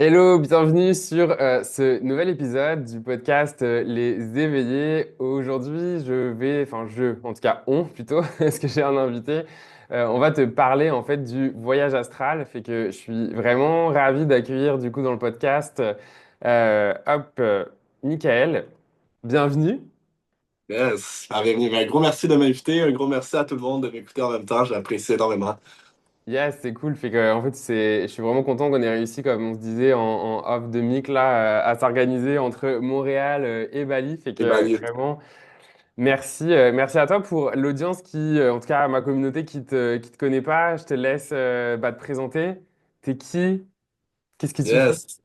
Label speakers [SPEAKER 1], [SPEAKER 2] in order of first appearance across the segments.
[SPEAKER 1] Hello, bienvenue sur ce nouvel épisode du podcast Les Éveillés. Aujourd'hui, en tout cas, plutôt, parce que j'ai un invité. On va te parler en fait du voyage astral. Fait que je suis vraiment ravi d'accueillir du coup dans le podcast, Michael. Bienvenue.
[SPEAKER 2] Yes, bienvenue. Un gros merci de m'inviter. Un gros merci à tout le monde de m'écouter en même temps. J'apprécie énormément.
[SPEAKER 1] Yes, c'est cool. Fait que, en fait, je suis vraiment content qu'on ait réussi, comme on se disait en off de mic là, à s'organiser entre Montréal et Bali. Fait
[SPEAKER 2] Et
[SPEAKER 1] que
[SPEAKER 2] Bali.
[SPEAKER 1] vraiment. Merci, merci à toi pour l'audience en tout cas ma communauté qui te connaît pas. Je te laisse te présenter. T'es qui? Qu'est-ce que tu fais?
[SPEAKER 2] Yes.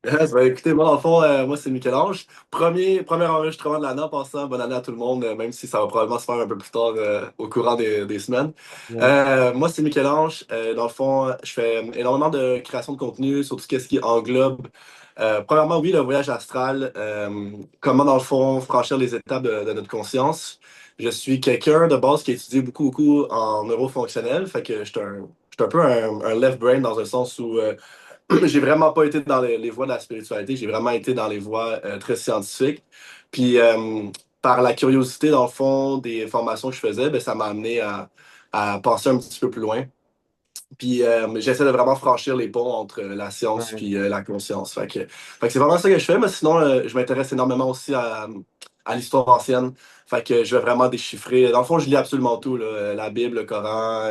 [SPEAKER 2] Yes, ben écoutez, moi, dans le fond, moi, c'est Michel-Ange. Premier enregistrement de l'année en passant. Bonne année à tout le monde, même si ça va probablement se faire un peu plus tard au courant des semaines.
[SPEAKER 1] Yes.
[SPEAKER 2] Moi, c'est Michel-Ange. Dans le fond, je fais énormément de création de contenu sur tout ce qui englobe. Premièrement, oui, le voyage astral. Comment, dans le fond, franchir les étapes de notre conscience. Je suis quelqu'un de base qui étudie beaucoup en neurofonctionnel. Fait que je suis un peu un left brain dans un sens où j'ai vraiment pas été dans les voies de la spiritualité, j'ai vraiment été dans les voies très scientifiques. Puis par la curiosité, dans le fond, des formations que je faisais, ben, ça m'a amené à penser un petit peu plus loin. Puis j'essaie de vraiment franchir les ponts entre la science
[SPEAKER 1] Ouais.
[SPEAKER 2] puis la conscience. Fait que c'est vraiment ça que je fais, mais sinon, je m'intéresse énormément aussi à l'histoire ancienne. Fait que je vais vraiment déchiffrer. Dans le fond, je lis absolument tout, là. La Bible, le Coran,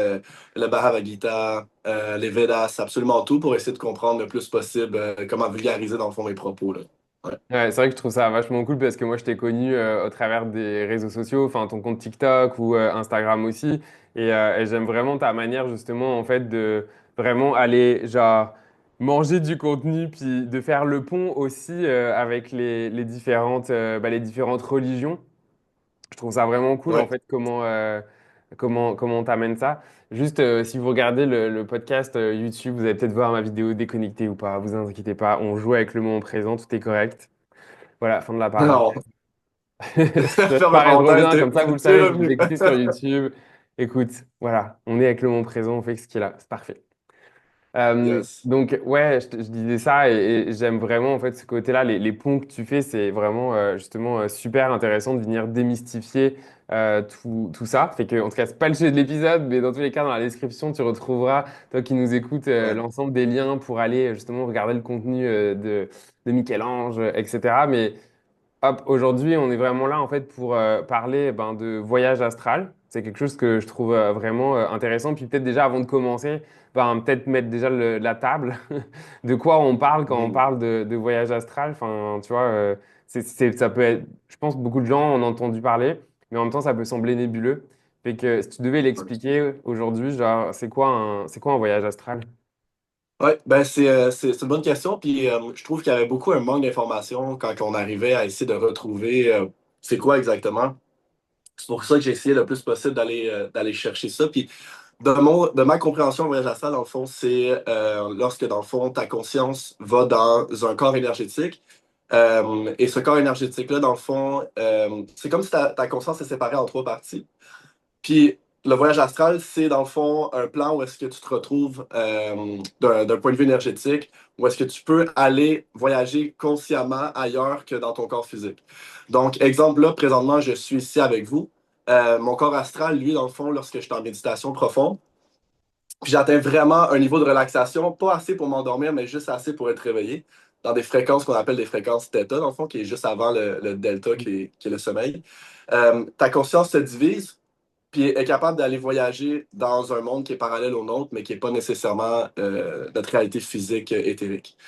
[SPEAKER 2] le Bhagavad Gita, les Védas, absolument tout pour essayer de comprendre le plus possible comment vulgariser, dans le fond, mes propos, là. Ouais.
[SPEAKER 1] Ouais, c'est vrai que je trouve ça vachement cool parce que moi je t'ai connu au travers des réseaux sociaux, enfin ton compte TikTok ou Instagram aussi, et j'aime vraiment ta manière justement en fait de vraiment aller genre manger du contenu puis de faire le pont aussi avec les différentes religions. Je trouve ça vraiment cool en
[SPEAKER 2] Ouais.
[SPEAKER 1] fait comment t'amènes ça. Juste si vous regardez le podcast YouTube, vous allez peut-être voir ma vidéo déconnectée ou pas. Vous inquiétez pas, on joue avec le moment présent, tout est correct. Voilà, fin de la parenthèse.
[SPEAKER 2] Non.
[SPEAKER 1] Ça
[SPEAKER 2] Ferme la
[SPEAKER 1] paraît trop
[SPEAKER 2] parenthèse,
[SPEAKER 1] bien, comme ça vous le
[SPEAKER 2] t'es
[SPEAKER 1] savez, si vous
[SPEAKER 2] revenu.
[SPEAKER 1] écoutez sur YouTube. Écoute, voilà, on est avec le moment présent, on fait ce qu'il a, c'est parfait.
[SPEAKER 2] Yes.
[SPEAKER 1] Donc ouais, je disais ça et j'aime vraiment en fait ce côté-là, les ponts que tu fais, c'est vraiment justement super intéressant de venir démystifier tout ça. Fait que en tout cas, c'est pas le sujet de l'épisode, mais dans tous les cas, dans la description, tu retrouveras, toi qui nous écoutes,
[SPEAKER 2] Ouais.
[SPEAKER 1] l'ensemble des liens pour aller justement regarder le contenu de Michel-Ange, etc. Mais hop, aujourd'hui, on est vraiment là en fait pour parler ben, de voyage astral. C'est quelque chose que je trouve vraiment intéressant. Puis peut-être déjà avant de commencer, ben, peut-être mettre déjà la table de quoi on parle quand on
[SPEAKER 2] Mhm.
[SPEAKER 1] parle de voyage astral. Enfin, tu vois, ça peut être, je pense, beaucoup de gens en ont entendu parler, mais en même temps, ça peut sembler nébuleux. Fait que si tu devais l'expliquer aujourd'hui, genre, c'est quoi un voyage astral?
[SPEAKER 2] Ouais, ben c'est une bonne question. Puis je trouve qu'il y avait beaucoup un manque d'informations quand on arrivait à essayer de retrouver c'est quoi exactement. C'est pour ça que j'ai essayé le plus possible d'aller chercher ça. Puis de ma compréhension, le voyage astral, dans le fond, c'est lorsque, dans le fond, ta conscience va dans un corps énergétique. Et ce corps énergétique-là, dans le fond, c'est comme si ta conscience est séparée en trois parties. Puis le voyage astral, c'est dans le fond un plan où est-ce que tu te retrouves d'un point de vue énergétique, où est-ce que tu peux aller voyager consciemment ailleurs que dans ton corps physique. Donc, exemple là, présentement, je suis ici avec vous. Mon corps astral, lui, dans le fond, lorsque je suis en méditation profonde, puis j'atteins vraiment un niveau de relaxation, pas assez pour m'endormir, mais juste assez pour être réveillé, dans des fréquences qu'on appelle des fréquences θ, dans le fond, qui est juste avant le delta, qui est le sommeil. Ta conscience se divise, puis est capable d'aller voyager dans un monde qui est parallèle au nôtre, mais qui n'est pas nécessairement notre réalité physique éthérique.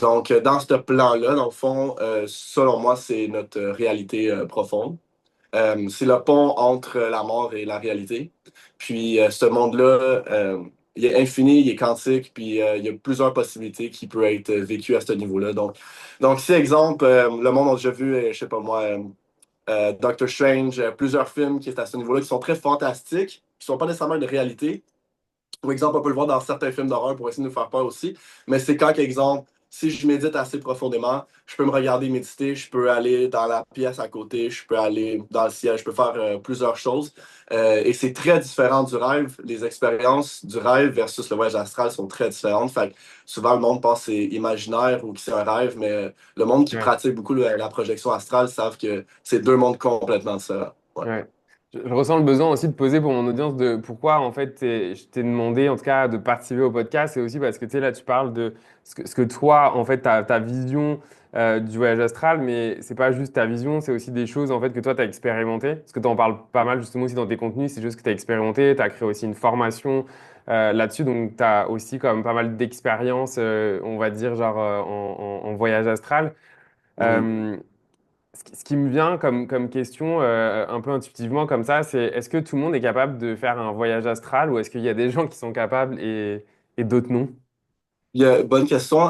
[SPEAKER 2] Donc, dans ce plan-là, dans le fond, selon moi, c'est notre réalité profonde. C'est le pont entre la mort et la réalité. Puis, ce monde-là, il est infini, il est quantique, puis il y a plusieurs possibilités qui peuvent être vécues à ce niveau-là. Donc si, exemple, le monde a déjà vu, je sais pas moi, Doctor Strange, plusieurs films qui sont à ce niveau-là, qui sont très fantastiques, qui sont pas nécessairement une réalité. Par exemple, on peut le voir dans certains films d'horreur pour essayer de nous faire peur aussi. Mais c'est quand, exemple, si je médite assez profondément, je peux me regarder méditer, je peux aller dans la pièce à côté, je peux aller dans le ciel, je peux faire plusieurs choses. Et c'est très différent du rêve. Les expériences du rêve versus le voyage astral sont très différentes. Fait que souvent, le monde pense que c'est imaginaire ou que c'est un rêve, mais le monde qui
[SPEAKER 1] Ouais.
[SPEAKER 2] pratique beaucoup la projection astrale savent que c'est deux mondes complètement différents. Ouais.
[SPEAKER 1] Ouais. Je ressens le besoin aussi de poser pour mon audience de pourquoi en fait je t'ai demandé en tout cas de participer au podcast. C'est aussi parce que tu sais là tu parles de ce que toi en fait ta vision du voyage astral, mais c'est pas juste ta vision, c'est aussi des choses en fait que toi tu as expérimenté. Parce que tu en parles pas mal justement aussi dans tes contenus, c'est juste que tu as expérimenté, tu as créé aussi une formation là-dessus, donc tu as aussi comme pas mal d'expérience, on va dire genre en voyage astral.
[SPEAKER 2] Mhm.
[SPEAKER 1] Euh, ce qui me vient comme question, un peu intuitivement comme ça, c'est est-ce que tout le monde est capable de faire un voyage astral ou est-ce qu'il y a des gens qui sont capables et d'autres non?
[SPEAKER 2] Bonne question.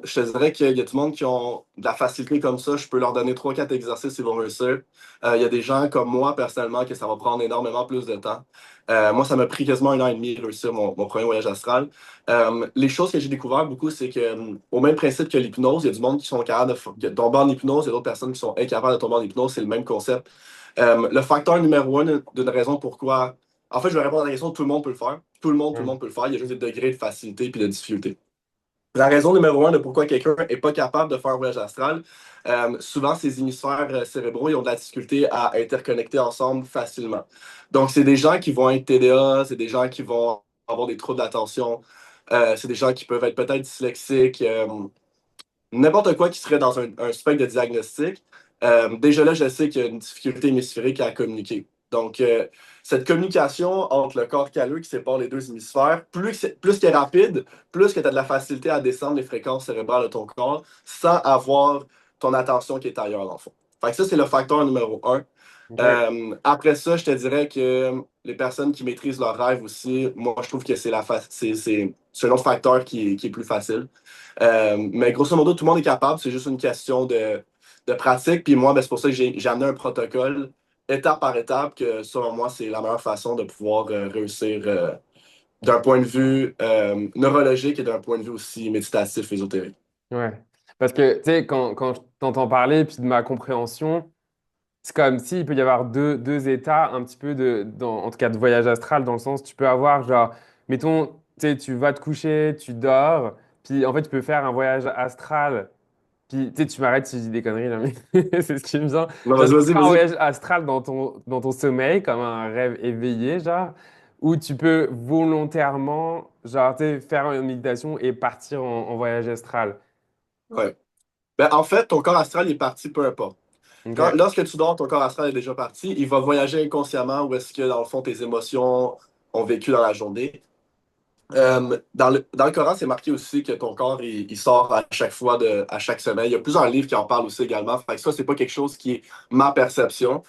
[SPEAKER 2] Je te dirais qu'il y a du monde qui ont de la facilité comme ça. Je peux leur donner trois, quatre exercices, ils vont réussir. Il y a des gens comme moi, personnellement, que ça va prendre énormément plus de temps. Moi, ça m'a pris quasiment 1 an et demi de réussir mon premier voyage astral. Les choses que j'ai découvert beaucoup, c'est que, au même principe que l'hypnose, il y a du monde qui sont capables de tomber en hypnose, il y a d'autres personnes qui sont incapables de tomber en hypnose. C'est le même concept. Le facteur numéro un d'une raison pourquoi. En fait, je vais répondre à la question, tout le monde peut le faire. Tout le
[SPEAKER 1] Ouais.
[SPEAKER 2] monde peut le faire. Il y a juste des degrés de facilité et de difficulté. La raison numéro un de pourquoi quelqu'un n'est pas capable de faire un voyage astral, souvent ces hémisphères cérébraux ils ont de la difficulté à interconnecter ensemble facilement. Donc, c'est des gens qui vont être TDA, c'est des gens qui vont avoir des troubles d'attention, c'est des gens qui peuvent être peut-être dyslexiques, n'importe quoi qui serait dans un spectre de diagnostic. Déjà là, je sais qu'il y a une difficulté hémisphérique à communiquer. Donc, cette communication entre le corps calleux qui sépare les deux hémisphères, plus qu'elle est rapide, plus que tu as de la facilité à descendre les fréquences cérébrales de ton corps sans avoir ton attention qui est ailleurs, dans le fond. Fait que ça, c'est le facteur numéro un.
[SPEAKER 1] Ok.
[SPEAKER 2] Après ça, je te dirais que les personnes qui maîtrisent leurs rêves aussi, moi, je trouve que c'est un autre facteur qui est plus facile. Mais grosso modo, tout le monde est capable, c'est juste une question de pratique. Puis moi, ben, c'est pour ça que j'ai amené un protocole étape par étape, que selon moi, c'est la meilleure façon de pouvoir réussir d'un point de vue neurologique et d'un point de vue aussi méditatif, ésotérique.
[SPEAKER 1] Ouais. Parce que tu sais, quand je t'entends parler, puis de ma compréhension, c'est comme s'il peut y avoir deux états un petit peu en tout cas de voyage astral, dans le sens, tu peux avoir genre, mettons, tu sais, tu vas te coucher, tu dors, puis en fait, tu peux faire un voyage astral. Puis, tu sais, tu m'arrêtes si je dis des conneries, là, mais c'est ce qui me vient.
[SPEAKER 2] Non,
[SPEAKER 1] Genre,
[SPEAKER 2] vas-y,
[SPEAKER 1] tu peux
[SPEAKER 2] vas-y,
[SPEAKER 1] faire un
[SPEAKER 2] vas-y.
[SPEAKER 1] voyage astral dans ton sommeil, comme un rêve éveillé, genre, ou tu peux volontairement, genre, tu sais, faire une méditation et partir en voyage astral.
[SPEAKER 2] Ouais. Ben, en fait, ton corps astral est parti peu importe.
[SPEAKER 1] Ok.
[SPEAKER 2] Lorsque tu dors, ton corps astral est déjà parti. Il va voyager inconsciemment où est-ce que, dans le fond, tes émotions ont vécu dans la journée. Dans le Coran, c'est marqué aussi que ton corps, il sort à chaque fois, à chaque semaine. Il y a plusieurs livres qui en parlent aussi également. Fait que ça, c'est pas quelque chose qui est ma perception.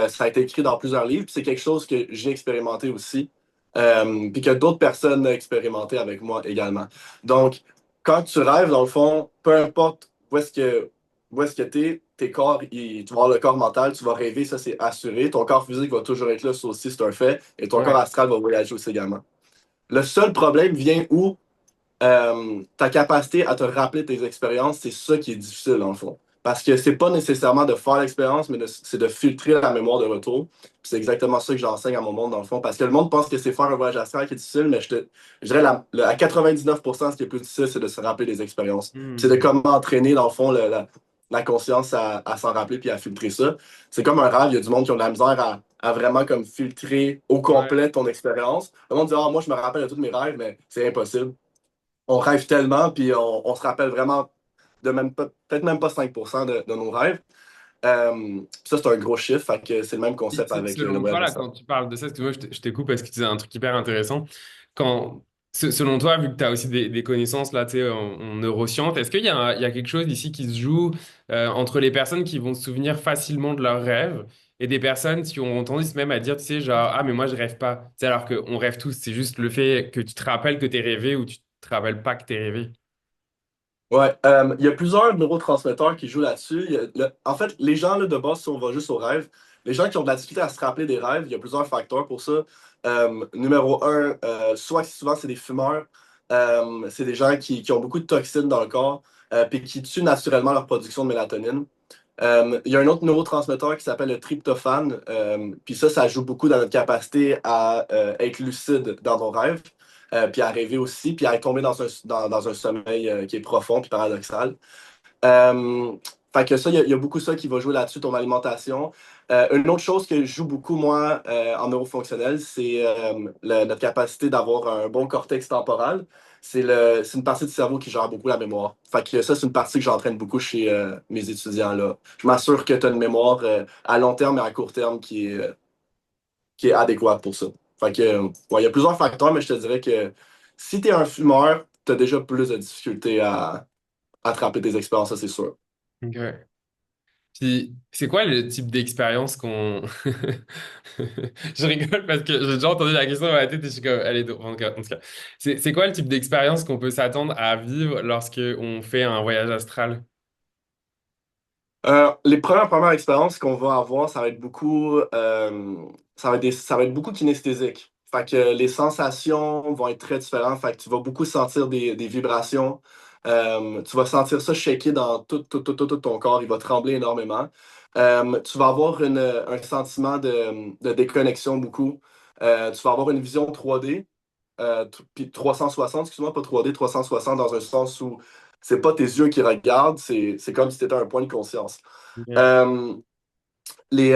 [SPEAKER 2] Ça a été écrit dans plusieurs livres, puis c'est quelque chose que j'ai expérimenté aussi, puis que d'autres personnes ont expérimenté avec moi également. Donc, quand tu rêves, dans le fond, peu importe où est-ce que tes corps, tu vas avoir le corps mental, tu vas rêver, ça c'est assuré. Ton corps physique va toujours être là, ça aussi c'est un fait, et ton corps
[SPEAKER 1] Ouais.
[SPEAKER 2] astral va voyager aussi également. Le seul problème vient où ta capacité à te rappeler tes expériences, c'est ça qui est difficile dans le fond. Parce que c'est pas nécessairement de faire l'expérience, mais c'est de filtrer la mémoire de retour. Puis c'est exactement ça que j'enseigne à mon monde dans le fond. Parce que le monde pense que c'est faire un voyage astral qui est difficile, mais je dirais à 99%, ce qui est plus difficile, c'est de se rappeler des expériences. Puis c'est de
[SPEAKER 1] Hmm.
[SPEAKER 2] comment entraîner dans le fond la conscience à s'en rappeler puis à filtrer ça. C'est comme un rêve, il y a du monde qui ont de la misère à vraiment comme filtrer au
[SPEAKER 1] Ouais.
[SPEAKER 2] complet ton expérience. Le monde dit, ah, moi je me rappelle de tous mes rêves, mais c'est impossible. On rêve tellement, puis on se rappelle vraiment de même pas, peut-être même pas 5% de nos rêves. Ça, c'est un gros chiffre, fait que c'est le même
[SPEAKER 1] Et
[SPEAKER 2] concept avec le
[SPEAKER 1] selon toi,
[SPEAKER 2] voyage
[SPEAKER 1] là,
[SPEAKER 2] astral.
[SPEAKER 1] quand tu parles de ça, parce que moi, je te coupe parce que tu dis un truc hyper intéressant. Selon toi, vu que tu as aussi des connaissances là, tu sais, en neurosciences, est-ce qu'il y a, il y a quelque chose ici qui se joue entre les personnes qui vont se souvenir facilement de leurs rêves et des personnes qui ont tendance même à dire, tu sais, genre, ah, mais moi, je rêve pas. Tu sais, alors qu'on rêve tous, c'est juste le fait que tu te rappelles que tu es rêvé ou tu te rappelles pas que tu es rêvé.
[SPEAKER 2] Ouais, il y a plusieurs neurotransmetteurs qui jouent là-dessus. En fait, les gens là, de base, si on va juste aux rêves, les gens qui ont de la difficulté à se rappeler des rêves, il y a plusieurs facteurs pour ça. Numéro un, souvent c'est des fumeurs. C'est des gens qui ont beaucoup de toxines dans le corps, puis qui tuent naturellement leur production de mélatonine. Il y a un autre neurotransmetteur qui s'appelle le tryptophane, puis ça joue beaucoup dans notre capacité à être lucide dans nos rêves, puis à rêver aussi, puis à tomber dans un sommeil qui est profond puis paradoxal. Euh, Fait que ça, il y a beaucoup ça qui va jouer là-dessus, ton alimentation. Une autre chose que je joue beaucoup, moi, en neurofonctionnel, c'est notre capacité d'avoir un bon cortex temporal. C'est une partie du cerveau qui gère beaucoup la mémoire. Fait que ça, c'est une partie que j'entraîne beaucoup chez mes étudiants là. Je m'assure que tu as une mémoire à long terme et à court terme qui est adéquate pour ça. Fait que, ouais, il y a plusieurs facteurs, mais je te dirais que si tu es un fumeur, tu as déjà plus de difficultés à attraper tes expériences, ça, c'est sûr.
[SPEAKER 1] Ok. Puis, c'est quoi le type d'expérience qu'on... Je rigole parce que j'ai déjà entendu la question dans ma tête et je suis comme, allez, en tout cas. C'est quoi le type d'expérience qu'on peut s'attendre à vivre lorsque on fait un voyage astral?
[SPEAKER 2] Les premières expériences qu'on va avoir, ça va être beaucoup, ça va être beaucoup kinesthésique. Fait que les sensations vont être très différentes. Fait que tu vas beaucoup sentir des vibrations. Tu vas sentir ça shaker dans tout ton corps. Il va trembler énormément. Tu vas avoir un sentiment de déconnexion beaucoup. Tu vas avoir une vision 3D. Puis 360, excuse-moi, pas 3D, 360 dans un sens où c'est pas tes yeux qui regardent, c'est comme si tu étais un point de conscience.
[SPEAKER 1] Ok.
[SPEAKER 2] Euh, les,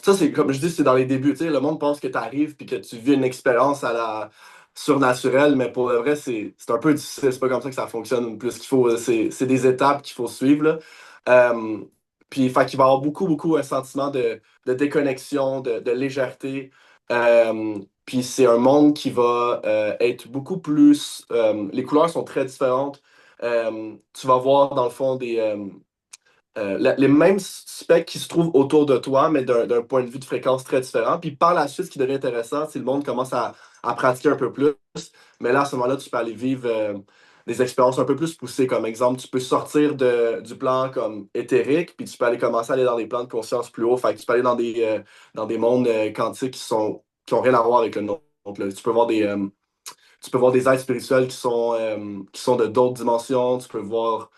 [SPEAKER 2] ça, c'est comme je dis, c'est dans les débuts. Tu sais, le monde pense que tu arrives puis que tu vis une expérience à la surnaturelle, mais pour le vrai, c'est un peu difficile. C'est pas comme ça que ça fonctionne. Plus qu'il faut, c'est des étapes qu'il faut suivre, là. Euh, Puis, fait qu'il va y avoir beaucoup un sentiment de déconnexion, de légèreté. Puis, c'est un monde qui va être beaucoup plus. Les couleurs sont très différentes. Tu vas voir, dans le fond, les mêmes specs qui se trouvent autour de toi, mais d'un point de vue de fréquence très différent. Puis par la suite, ce qui devient intéressant, c'est le monde commence à pratiquer un peu plus. Mais là, à ce moment-là, tu peux aller vivre des expériences un peu plus poussées. Comme exemple, tu peux sortir du plan comme éthérique, puis tu peux aller commencer à aller dans des plans de conscience plus haut. Fait que tu peux aller dans des mondes quantiques qui ont rien à voir avec le nôtre. Donc, là, tu peux voir des êtres spirituels qui sont de d'autres dimensions. Tu peux voir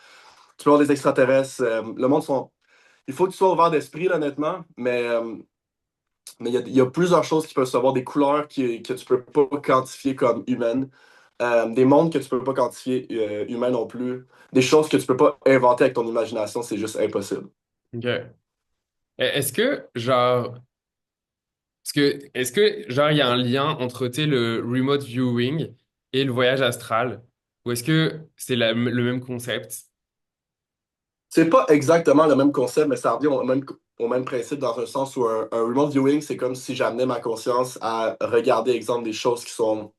[SPEAKER 2] des extraterrestres. Le monde sont. Il faut que tu sois ouvert d'esprit, là, honnêtement, mais il y a plusieurs choses qui peuvent se voir, des couleurs que tu peux pas quantifier comme humaines, des mondes que tu peux pas quantifier humains non plus, des choses que tu peux pas inventer avec ton imagination, c'est juste impossible.
[SPEAKER 1] Ok. Est-ce que, genre, genre, il y a un lien entre, tu sais, le remote viewing et le voyage astral? Ou est-ce que c'est le même concept?
[SPEAKER 2] C'est pas exactement le même concept, mais ça revient au même principe dans un sens où un remote viewing, c'est comme si j'amenais ma conscience à regarder, exemple, des choses qui sont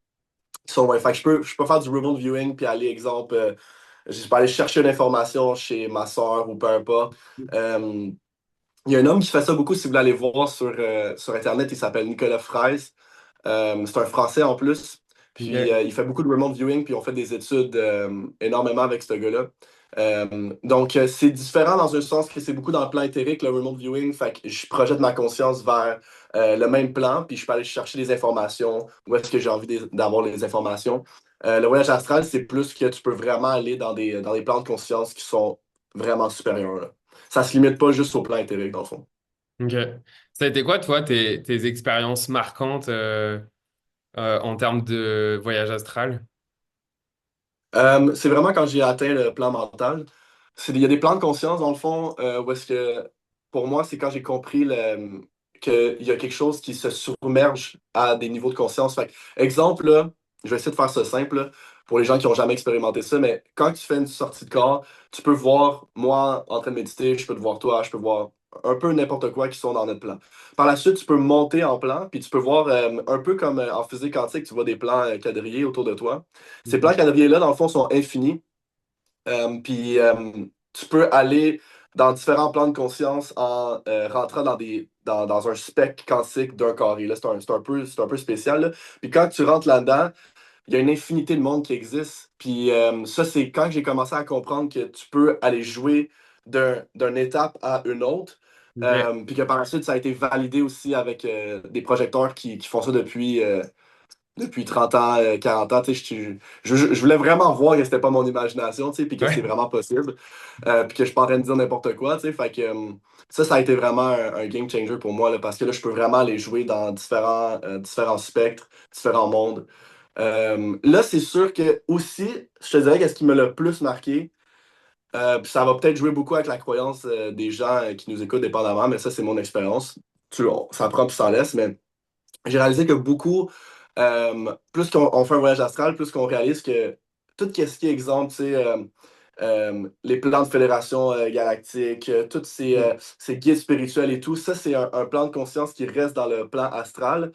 [SPEAKER 2] loin. Fait que je peux faire du remote viewing puis aller, exemple, je peux aller chercher une information chez ma soeur ou peu importe. Euh, il y a un homme qui fait ça beaucoup, si vous voulez aller voir sur Internet, il s'appelle Nicolas Fraisse. C'est un Français en plus. Puis
[SPEAKER 1] Ok.
[SPEAKER 2] il fait beaucoup de remote viewing, puis on fait des études énormément avec ce gars-là. Donc c'est différent dans un sens que c'est beaucoup dans le plan éthérique, le remote viewing. Fait que je projette ma conscience vers le même plan, puis je peux aller chercher les informations, où est-ce que j'ai envie d'avoir les informations. Le voyage astral, c'est plus que tu peux vraiment aller dans des plans de conscience qui sont vraiment supérieurs, là. Ça se limite pas juste au plan éthérique, dans le fond.
[SPEAKER 1] Ok. Ça a été quoi, toi, tes expériences marquantes en termes de voyage astral?
[SPEAKER 2] C'est vraiment quand j'ai atteint le plan mental. Il y a des plans de conscience, dans le fond, où est-ce que, pour moi, c'est quand j'ai compris qu'il y a quelque chose qui se submerge à des niveaux de conscience. Fait que, exemple, là, je vais essayer de faire ça simple, là, pour les gens qui n'ont jamais expérimenté ça, mais quand tu fais une sortie de corps, tu peux voir moi en train de méditer, je peux te voir toi, je peux voir un peu n'importe quoi qui sont dans notre plan. Par la suite, tu peux monter en plan, puis tu peux voir un peu comme en physique quantique, tu vois des plans quadrillés autour de toi. Ces plans
[SPEAKER 1] Ok.
[SPEAKER 2] quadrillés-là, dans le fond, sont infinis. Puis tu peux aller dans différents plans de conscience en rentrant dans un spectre quantique d'un carré. Là, c'est un peu spécial, là. Puis quand tu rentres là-dedans, il y a une infinité de mondes qui existent. Puis ça, c'est quand j'ai commencé à comprendre que tu peux aller jouer d'une étape à une autre.
[SPEAKER 1] Ok.
[SPEAKER 2] Puis que par la suite, ça a été validé aussi avec des projecteurs qui font ça depuis. depuis 30 ans, 40 ans. Tu sais, je voulais vraiment voir que c'était pas mon imagination, tu sais, puis que c'est
[SPEAKER 1] Ouais.
[SPEAKER 2] vraiment possible. Puis que je suis pas en train de dire n'importe quoi, tu sais. Fait que ça a été vraiment un game changer pour moi, là, parce que là, je peux vraiment aller jouer dans différents spectres, différents mondes. Là, c'est sûr que aussi, je te dirais que ce qui me l'a le plus marqué, puis ça va peut-être jouer beaucoup avec la croyance des gens qui nous écoutent dépendamment, mais ça, c'est mon expérience. Ça prend puis ça laisse, mais j'ai réalisé que beaucoup, plus qu'on fait un voyage astral, plus qu'on réalise que tout ce qui est exemple, tu sais, les plans de fédération galactique, tous ces guides spirituels et tout, ça, c'est un plan de conscience qui reste dans le plan astral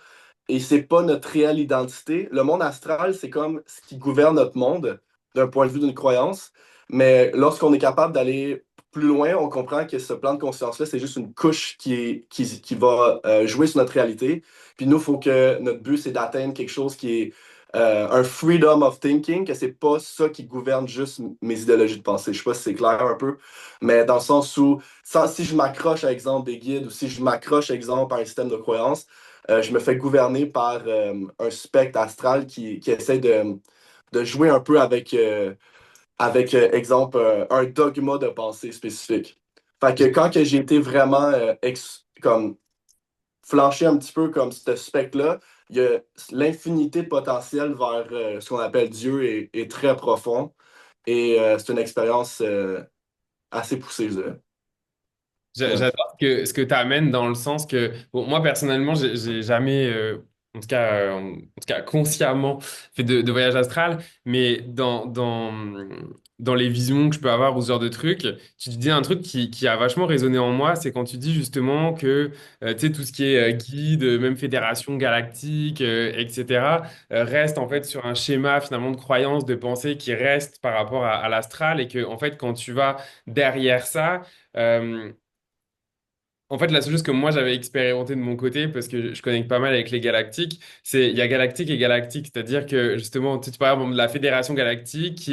[SPEAKER 2] et c'est pas notre réelle identité. Le monde astral, c'est comme ce qui gouverne notre monde d'un point de vue d'une croyance, mais lorsqu'on est capable d'aller plus loin, on comprend que ce plan de conscience-là, c'est juste une couche qui va jouer sur notre réalité. Puis nous, il faut que notre but, c'est d'atteindre quelque chose qui est un freedom of thinking, que c'est pas ça qui gouverne juste mes idéologies de pensée. Je sais pas si c'est clair un peu, mais dans le sens où si je m'accroche à exemple des guides ou si je m'accroche exemple à un système de croyance, je me fais gouverner par un spectre astral qui essaie de jouer un peu avec exemple, un dogma de pensée spécifique. Fait que quand que j'ai été vraiment comme flancher un petit peu comme ce spectre-là, il y a l'infinité de potentiel vers ce qu'on appelle Dieu est très profond. Et c'est une expérience assez poussée, je dirais. Ouais.
[SPEAKER 1] J'adore ce que tu amènes dans le sens que, bon, moi personnellement, j'ai jamais, en tout cas consciemment, fait de voyage astral, mais dans les visions que je peux avoir ou ce genre de trucs, tu te dis un truc qui a vachement résonné en moi, c'est quand tu dis justement que, tu sais, tout ce qui est guide, même fédération galactique, etc., reste en fait sur un schéma finalement de croyance, de pensée qui reste par rapport à l'astral et que, en fait, quand tu vas derrière ça, euh, en fait, la seule chose que moi j'avais expérimenté de mon côté, parce que je connecte pas mal avec les galactiques, c'est il y a galactique et galactique, c'est-à-dire que justement, tu parles par exemple de la Fédération galactique,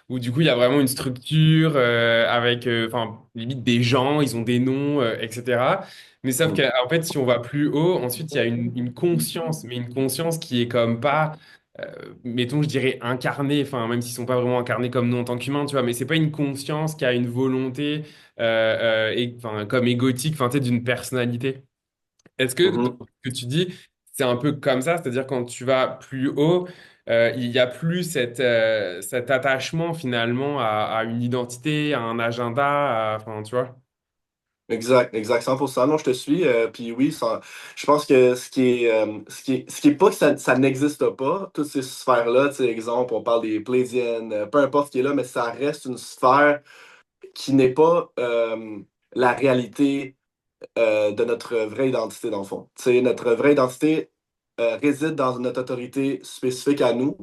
[SPEAKER 1] où du coup il y a vraiment une structure avec, enfin, limite des gens, ils ont des noms, etc. Mais sauf
[SPEAKER 2] Mhm.
[SPEAKER 1] qu'en fait, si on va plus haut, ensuite il y a une conscience, mais une conscience qui est comme pas, mettons, je dirais incarnée, enfin, même s'ils sont pas vraiment incarnés comme nous en tant qu'humains, tu vois, mais c'est pas une conscience qui a une volonté enfin, comme égotique, enfin, tu sais, d'une personnalité. Est-ce que dans
[SPEAKER 2] Mhm.
[SPEAKER 1] ce que tu dis, c'est un peu comme ça, c'est-à-dire quand tu vas plus haut, il n'y a plus cet attachement finalement à une identité, à un agenda, enfin, tu vois?
[SPEAKER 2] Exact, exact, 100%. Non, je te suis. Puis oui, je pense que ce qui est pas que ça n'existe pas, toutes ces sphères-là, tu sais, exemple, on parle des Pléiadiennes, peu importe ce qui est là, mais ça reste une sphère qui n'est pas la réalité de notre vraie identité, dans le fond. Tu sais, notre vraie identité réside dans notre autorité spécifique à nous,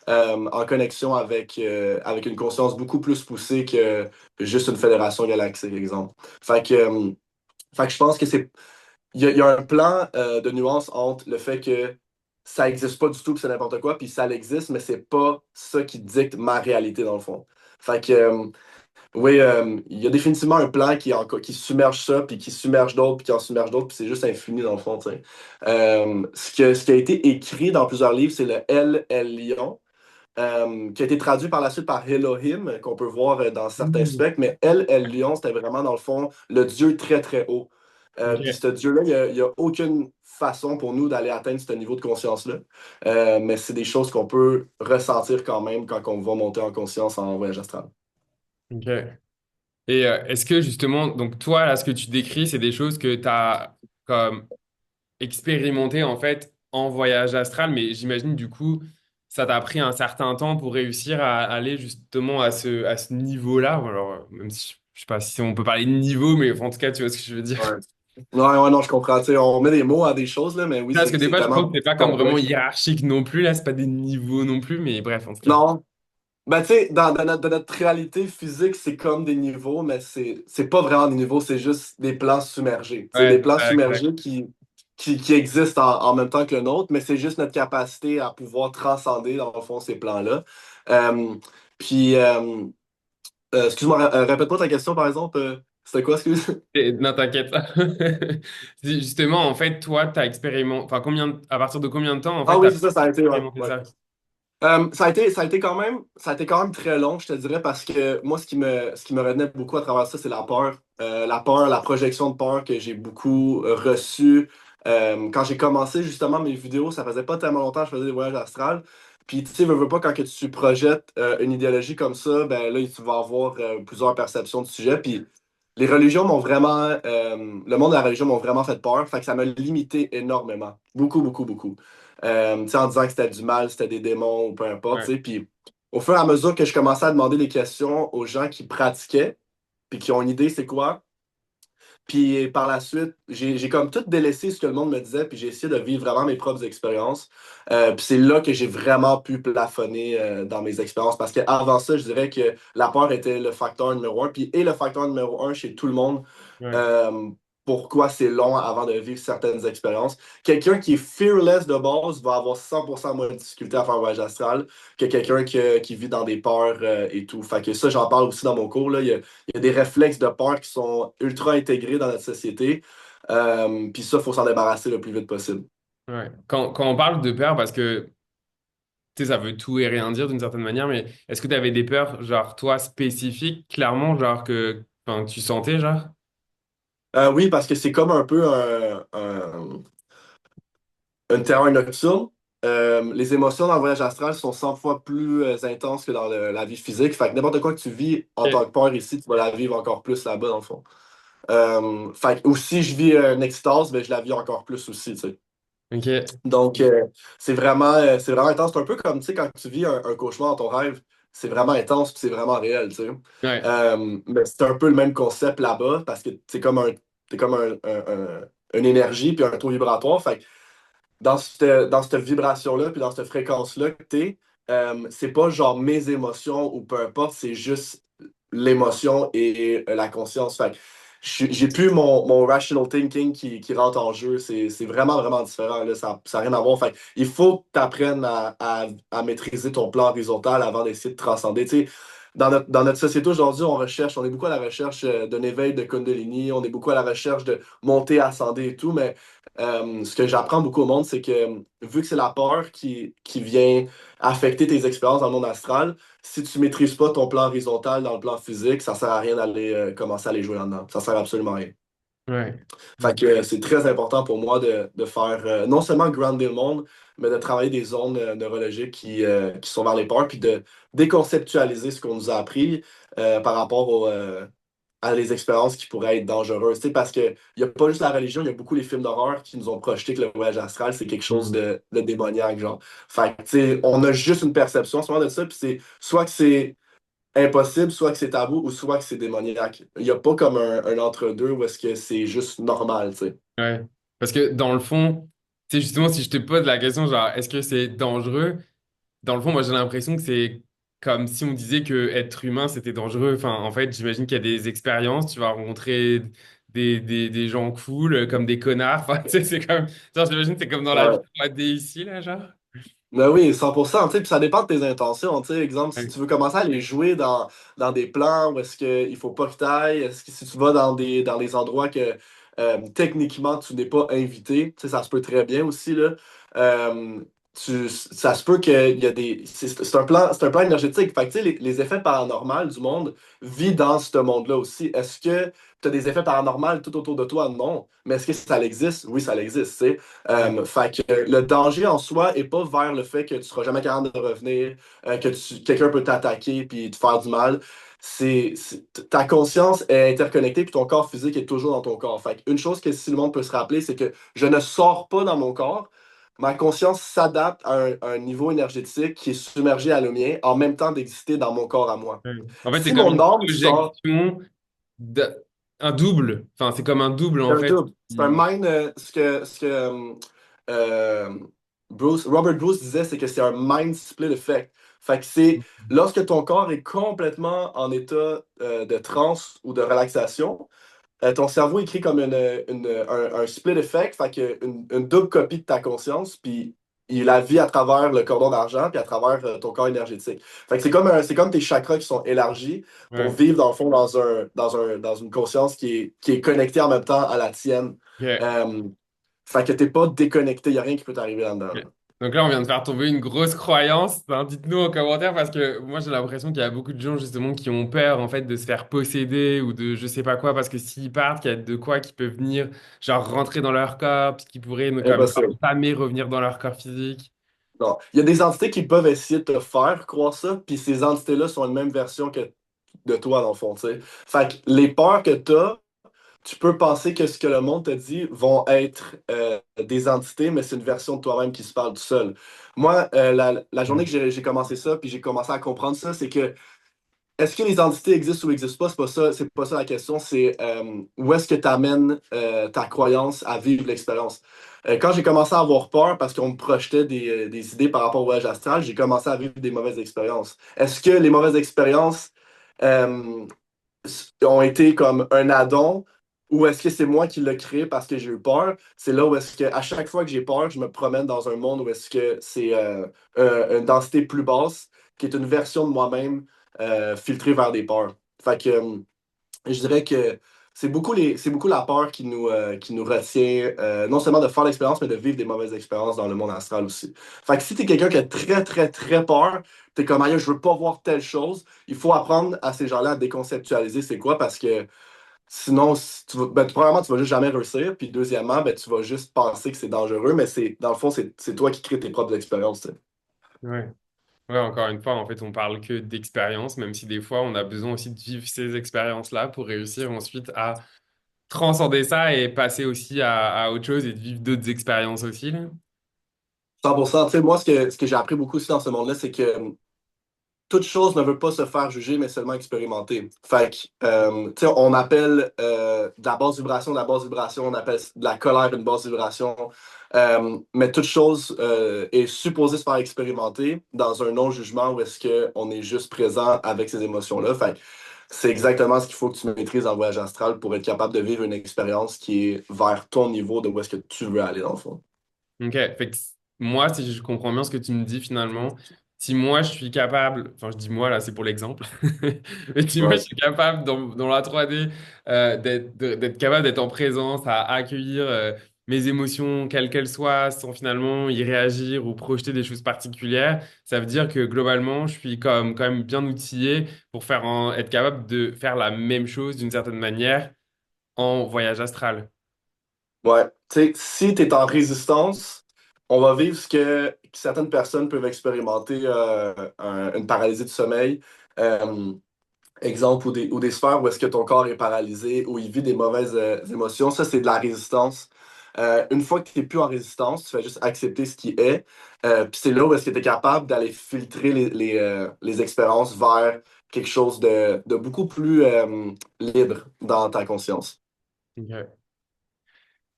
[SPEAKER 2] en connexion avec une conscience beaucoup plus poussée que juste une fédération galactique, exemple. Fait que, euh, fait que je pense que il y a un plan de nuance entre le fait que ça existe pas du tout, puis c'est n'importe quoi, puis ça existe, mais c'est pas ça qui dicte ma réalité, dans le fond. Fait que, oui, il y a définitivement un plan qui submerge ça, puis qui submerge d'autres, puis qui en submerge d'autres, puis c'est juste infini dans le fond, tu sais. Ce qui a été écrit dans plusieurs livres, c'est le El Lion, qui a été traduit par la suite par Elohim, qu'on peut voir dans certains
[SPEAKER 1] Mm.
[SPEAKER 2] specs, mais El Lion, c'était vraiment dans le fond le dieu très très haut. Puis
[SPEAKER 1] Ok.
[SPEAKER 2] ce dieu-là, il y a aucune façon pour nous d'aller atteindre ce niveau de conscience-là. Mais c'est des choses qu'on peut ressentir quand même quand on va monter en conscience en voyage astral.
[SPEAKER 1] Ok. Et est-ce que justement, donc toi, là, ce que tu décris, c'est des choses que tu as comme expérimenté en fait en voyage astral, mais j'imagine du coup, ça t'a pris un certain temps pour réussir à aller justement à ce niveau-là. Alors, même si je sais pas si on peut parler de niveau, mais enfin, en tout cas, tu vois ce que je veux dire.
[SPEAKER 2] Ouais. Ouais, non, je comprends. Tu sais, on met des mots à des choses, là, mais oui,
[SPEAKER 1] Parce que des
[SPEAKER 2] c'est
[SPEAKER 1] fois, je trouve
[SPEAKER 2] tellement
[SPEAKER 1] que c'est pas comme vraiment
[SPEAKER 2] complexe.
[SPEAKER 1] hiérarchique non plus. Là, c'est pas des niveaux non plus, mais bref, en tout cas.
[SPEAKER 2] Non. Ben, tu sais, dans notre réalité physique, c'est comme des niveaux, mais c'est pas vraiment des niveaux, c'est juste des plans submergés. Tu sais,
[SPEAKER 1] Ouais,
[SPEAKER 2] des
[SPEAKER 1] c'est
[SPEAKER 2] plans
[SPEAKER 1] ça, exact.
[SPEAKER 2] submergés qui existent en même temps que le nôtre, mais c'est juste notre capacité à pouvoir transcender, dans le fond, ces plans-là. Euh, puis, excuse-moi, répète-moi ta question, par exemple. C'était quoi, excuse?
[SPEAKER 1] Non, t'inquiète. Justement, en fait, toi, t'as expérimenté, enfin, à partir de combien de temps, en
[SPEAKER 2] Ah
[SPEAKER 1] fait,
[SPEAKER 2] oui,
[SPEAKER 1] t'as
[SPEAKER 2] c'est ça, ça a été, ouais.
[SPEAKER 1] expérimenté
[SPEAKER 2] Ouais.
[SPEAKER 1] ça?
[SPEAKER 2] Ça a été quand même très long, je te dirais, parce que moi, ce qui me retenait beaucoup à travers ça, c'est la peur. La peur, la projection de peur que j'ai beaucoup reçue. Quand j'ai commencé justement mes vidéos, ça faisait pas tellement longtemps que je faisais des voyages astrales. Puis, tu sais, veux pas, quand que tu projettes une idéologie comme ça, ben là, tu vas avoir plusieurs perceptions du sujet. Puis, les religions m'ont vraiment, le monde de la religion m'ont vraiment fait peur. Fait que ça m'a limité énormément. Beaucoup, beaucoup, beaucoup. Tu sais, en disant que c'était du mal, c'était des démons ou peu importe, tu
[SPEAKER 1] Ouais,
[SPEAKER 2] sais. Puis au fur et à mesure que je commençais à demander des questions aux gens qui pratiquaient, puis qui ont une idée c'est quoi, puis par la suite, j'ai comme tout délaissé ce que le monde me disait, puis j'ai essayé de vivre vraiment mes propres expériences. Puis c'est là que j'ai vraiment pu plafonner dans mes expériences, parce qu'avant ça, je dirais que la peur était le facteur numéro un, puis et le facteur numéro un chez tout le monde.
[SPEAKER 1] ouais,
[SPEAKER 2] euh, Pourquoi c'est long avant de vivre certaines expériences. Quelqu'un qui est fearless de base va avoir 100% moins de difficulté à faire un voyage astral que quelqu'un qui vit dans des peurs et tout. Fait que ça, j'en parle aussi dans mon cours, là. Il y a des réflexes de peur qui sont ultra intégrés dans notre société. Puis ça, il faut s'en débarrasser le plus vite possible.
[SPEAKER 1] ouais. Quand on parle de peur, parce que, tu sais, ça veut tout et rien dire d'une certaine manière, mais est-ce que tu avais des peurs, genre, toi, spécifiques, clairement, genre, enfin, que tu sentais, genre?
[SPEAKER 2] Oui, parce que c'est comme un peu une terreur nocturne. Les émotions dans le voyage astral sont 100 fois plus intenses que dans la vie physique. Fait que n'importe quoi que tu vis en tant
[SPEAKER 1] Ok.
[SPEAKER 2] que peur ici, tu vas la vivre encore plus là-bas, dans le fond. Fait que aussi, je vis une extase, mais je la vis encore plus aussi, tu sais.
[SPEAKER 1] Ok.
[SPEAKER 2] Donc, c'est vraiment intense. C'est un peu comme, tu sais, quand tu vis un cauchemar dans ton rêve, c'est vraiment intense puis c'est vraiment réel, tu sais.
[SPEAKER 1] Ouais.
[SPEAKER 2] Mais c'est un peu le même concept là-bas parce que c'est comme une énergie puis un taux vibratoire. Fait que dans cette vibration-là puis dans cette fréquence-là que t'es, c'est pas genre mes émotions ou peu importe, c'est juste l'émotion et la conscience. Fait que j'ai plus mon rational thinking qui rentre en jeu. C'est vraiment, vraiment différent. Là. Ça n'a rien à voir. Fait que il faut que tu apprennes à maîtriser ton plan horizontal avant d'essayer de transcender. Tu sais, dans notre société aujourd'hui, on est beaucoup à la recherche d'un éveil de Kundalini, on est beaucoup à la recherche de monter, ascender et tout, mais ce que j'apprends beaucoup au monde, c'est que vu que c'est la peur qui vient affecter tes expériences dans le monde astral, si tu maîtrises pas ton plan horizontal dans le plan physique, ça sert à rien d'aller commencer à les jouer là-dedans. Ça sert absolument à rien.
[SPEAKER 1] Ouais.
[SPEAKER 2] Fait que c'est très important pour moi de faire non seulement grounder le monde, mais de travailler des zones neurologiques qui sont vers les peurs, puis de déconceptualiser ce qu'on nous a appris par rapport à les expériences qui pourraient être dangereuses. Tu sais, parce qu'il n'y a pas juste la religion, il y a beaucoup les films d'horreur qui nous ont projeté que le voyage astral, c'est quelque chose
[SPEAKER 1] Hmm.
[SPEAKER 2] de démoniaque, genre. Fait que, tu sais, on a juste une perception en ce moment de ça, puis c'est soit que c'est impossible, soit que c'est tabou, ou soit que c'est démoniaque. Il n'y a pas comme un entre-deux où est-ce que c'est juste normal, tu sais.
[SPEAKER 1] Ouais. Parce que dans le fond, tu sais, justement, si je te pose la question, genre, est-ce que c'est dangereux? Dans le fond, moi, j'ai l'impression que c'est comme si on disait que être humain, c'était dangereux. Enfin, en fait, j'imagine qu'il y a des expériences, tu vas rencontrer des gens cool, comme des connards. Enfin, tu sais, c'est comme, genre, j'imagine que c'est comme dans la vie
[SPEAKER 2] Ouais.
[SPEAKER 1] 3D ici, là, genre.
[SPEAKER 2] Ben oui, 100%, tu sais, puis ça dépend de tes intentions, tu sais, exemple, si
[SPEAKER 1] Ouais.
[SPEAKER 2] tu veux commencer à les jouer dans des plans où est-ce qu'il faut pas que tu ailles, est-ce que si tu vas dans des endroits que techniquement tu n'es pas invité, tu sais, ça se peut très bien aussi, là, euh, ça se peut qu'il y a des... c'est un plan énergétique, fait que tu sais, les effets paranormaux du monde vivent dans ce monde-là aussi. Est-ce que tu as des effets paranormaux tout autour de toi? Non. Mais est-ce que ça existe? Oui, ça existe, tu sais.
[SPEAKER 1] Ouais.
[SPEAKER 2] Fait que le danger en soi est pas vers le fait que tu seras jamais capable de revenir, quelqu'un peut t'attaquer puis te faire du mal. Ta conscience est interconnectée puis ton corps physique est toujours dans ton corps. Fait une chose que si le monde peut se rappeler, c'est que je ne sors pas dans mon corps. Ma conscience s'adapte à un niveau énergétique qui est submergé à le mien en même temps d'exister dans mon corps à moi.
[SPEAKER 1] Ouais. En fait, c'est
[SPEAKER 2] Si
[SPEAKER 1] comme
[SPEAKER 2] mon
[SPEAKER 1] une
[SPEAKER 2] âme sort,
[SPEAKER 1] projection, de- un double. Enfin, c'est comme un double,
[SPEAKER 2] c'est
[SPEAKER 1] en
[SPEAKER 2] un
[SPEAKER 1] fait.
[SPEAKER 2] double. C'est un mind. Euh, Robert Bruce disait, c'est que c'est un mind split effect. Fait que c'est lorsque ton corps est complètement en état de transe ou de relaxation, ton cerveau écrit comme un split effect, fait que une double copie de ta conscience, puis il la vit à travers le cordon d'argent puis à travers ton corps énergétique. Fait que c'est comme tes chakras qui sont élargis pour
[SPEAKER 1] Ouais.
[SPEAKER 2] vivre dans le fond dans une conscience qui est connectée en même temps à la tienne.
[SPEAKER 1] Ok.
[SPEAKER 2] Euh, Fait que t'es pas déconnecté, il n'y a rien qui peut t'arriver là-dedans.
[SPEAKER 1] Ok.
[SPEAKER 2] Là.
[SPEAKER 1] Donc là, on vient de faire tomber une grosse croyance. Enfin, dites-nous en commentaire parce que moi, j'ai l'impression qu'il y a beaucoup de gens justement qui ont peur en fait de se faire posséder ou de je sais pas quoi parce que s'ils partent, qu'il y a de quoi qui peut venir genre rentrer dans leur corps, puis qui pourrait comme genre,
[SPEAKER 2] Impossible.
[SPEAKER 1] jamais revenir dans leur corps physique.
[SPEAKER 2] Non. Il y a des entités qui peuvent essayer de te faire croire ça, puis ces entités-là sont une même version que de toi, dans le fond, tu sais. Fait que les peurs que tu as, tu peux penser que ce que le monde te dit vont être des entités, mais c'est une version de toi-même qui se parle tout seul. Moi, la journée
[SPEAKER 1] Ouais.
[SPEAKER 2] que j'ai commencé ça, puis j'ai commencé à comprendre ça, c'est que est-ce que les entités existent ou n'existent pas? C'est pas ça la question. C'est où est-ce que tu amènes ta croyance à vivre l'expérience. Quand j'ai commencé à avoir peur parce qu'on me projetait des idées par rapport au voyage astral, j'ai commencé à vivre des mauvaises expériences. Est-ce que les mauvaises expériences euh, ont été comme un addon ou est-ce que c'est moi qui l'ai créé parce que j'ai eu peur? C'est là où est-ce que à chaque fois que j'ai peur, je me promène dans un monde où est-ce que c'est une densité plus basse, qui est une version de moi-même filtrée vers des peurs. Fait que je dirais que c'est beaucoup la peur qui nous retient, non seulement de faire l'expérience, mais de vivre des mauvaises expériences dans le monde astral aussi. Fait que si t'es quelqu'un qui a très, très, très peur, t'es comme, aïe, je veux pas voir telle chose, il faut apprendre à ces gens-là à déconceptualiser c'est quoi, parce que sinon, si tu vas- ben, premièrement, tu vas juste jamais réussir, puis deuxièmement, ben, tu vas juste penser que c'est dangereux, mais dans le fond, c'est toi qui crée tes propres expériences, tu sais.
[SPEAKER 1] Ouais. Ouais, encore une fois, en fait, on parle que d'expérience, même si des fois, on a besoin aussi de vivre ces expériences-là pour réussir ensuite à transcender ça et passer aussi à autre chose et de vivre d'autres expériences aussi, là.
[SPEAKER 2] 100%. Tu sais, moi, ce que j'ai appris beaucoup aussi dans ce monde-là, c'est que toute chose ne veut pas se faire juger, mais seulement expérimenter. Fait que, tu sais, on appelle de la basse vibration, on appelle de la colère une basse vibration. Mais toute chose est supposée se faire expérimenter dans un non-jugement où est-ce qu'on est juste présent avec ces émotions-là. Fait que c'est exactement ce qu'il faut que tu maîtrises en voyage astral pour être capable de vivre une expérience qui est vers ton niveau de où est-ce que tu veux aller, dans le fond.
[SPEAKER 1] Ok, fait que moi, si je comprends bien ce que tu me dis finalement, si moi je suis capable, enfin je dis moi là, c'est pour l'exemple, mais si moi je
[SPEAKER 2] Ouais.
[SPEAKER 1] suis capable dans la 3D d'être capable d'être en présence, à accueillir mes émotions, quelles qu'elles soient, sans finalement y réagir ou projeter des choses particulières, ça veut dire que globalement, je suis comme, quand même bien outillé pour être capable de faire la même chose d'une certaine manière en voyage astral.
[SPEAKER 2] Ouais. Tu sais, si tu es en résistance, on va vivre ce que certaines personnes peuvent expérimenter, une paralysie du sommeil. Euh, Exemple, ou des sphères où est-ce que ton corps est paralysé, où il vit des mauvaises émotions. Ça, c'est de la résistance. Une fois que tu n'es plus en résistance, tu fais juste accepter ce qui est. Puis c'est là où est-ce que tu es capable d'aller filtrer les expériences vers quelque chose de beaucoup plus libre dans ta conscience.
[SPEAKER 1] Ok.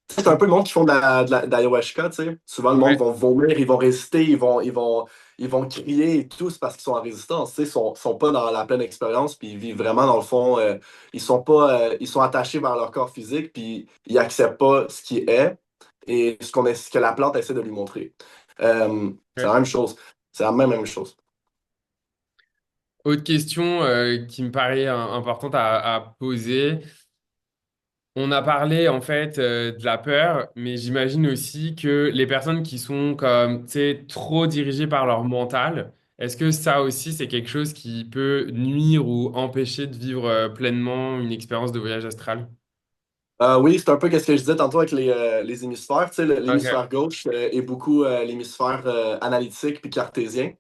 [SPEAKER 2] C'est un peu le monde qui font de l'ayahuasca, tu sais. Souvent, le monde
[SPEAKER 1] Ouais.
[SPEAKER 2] vont vomir, ils vont résister, ils vont crier et tout, c'est parce qu'ils sont en résistance, tu sais. Sont pas dans la pleine expérience, puis ils vivent vraiment, dans le fond, ils sont pas, ils sont attachés vers leur corps physique, puis ils acceptent pas ce qui est et ce que la plante essaie de lui montrer. C'est la
[SPEAKER 1] Ok.
[SPEAKER 2] même chose. C'est la même chose.
[SPEAKER 1] Autre question qui me paraît importante à poser. On a parlé en fait de la peur, mais j'imagine aussi que les personnes qui sont comme, tu sais, trop dirigées par leur mental, est-ce que ça aussi c'est quelque chose qui peut nuire ou empêcher de vivre pleinement une expérience de voyage astral?
[SPEAKER 2] Oui, c'est un peu ce que je disais tantôt avec les hémisphères. Tu sais,
[SPEAKER 1] Ok.
[SPEAKER 2] l'hémisphère gauche est beaucoup l'hémisphère analytique puis cartésien.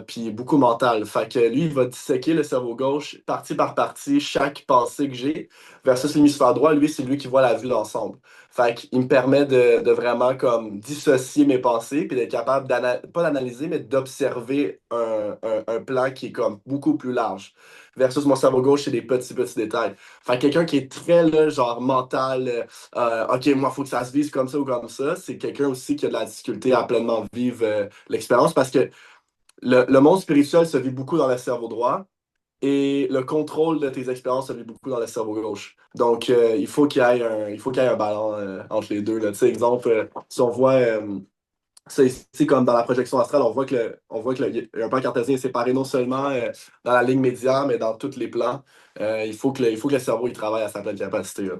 [SPEAKER 2] Puis beaucoup mental. Fait que lui, il va disséquer le cerveau gauche partie par partie, chaque pensée que j'ai, versus l'hémisphère droit, lui, c'est lui qui voit la vue d'ensemble. Fait qu'il me permet de vraiment comme dissocier mes pensées, puis d'être capable pas d'analyser, mais d'observer un plan qui est comme beaucoup plus large. Versus mon cerveau gauche, c'est des petits, petits détails. Fait que quelqu'un qui est très, là, genre, mental, OK, moi, il faut que ça se vise comme ça ou comme ça, c'est quelqu'un aussi qui a de la difficulté à pleinement vivre l'expérience parce que le monde spirituel se vit beaucoup dans le cerveau droit et le contrôle de tes expériences se vit beaucoup dans le cerveau gauche. Donc, il faut qu'il y ait un ballon entre les deux. Là. Tu sais, exemple, si on voit Ça, ici, comme dans la projection astrale, il y a un plan cartésien est séparé non seulement dans la ligne médiane, mais dans tous les plans. Il faut que le cerveau il travaille à sa pleine capacité, là.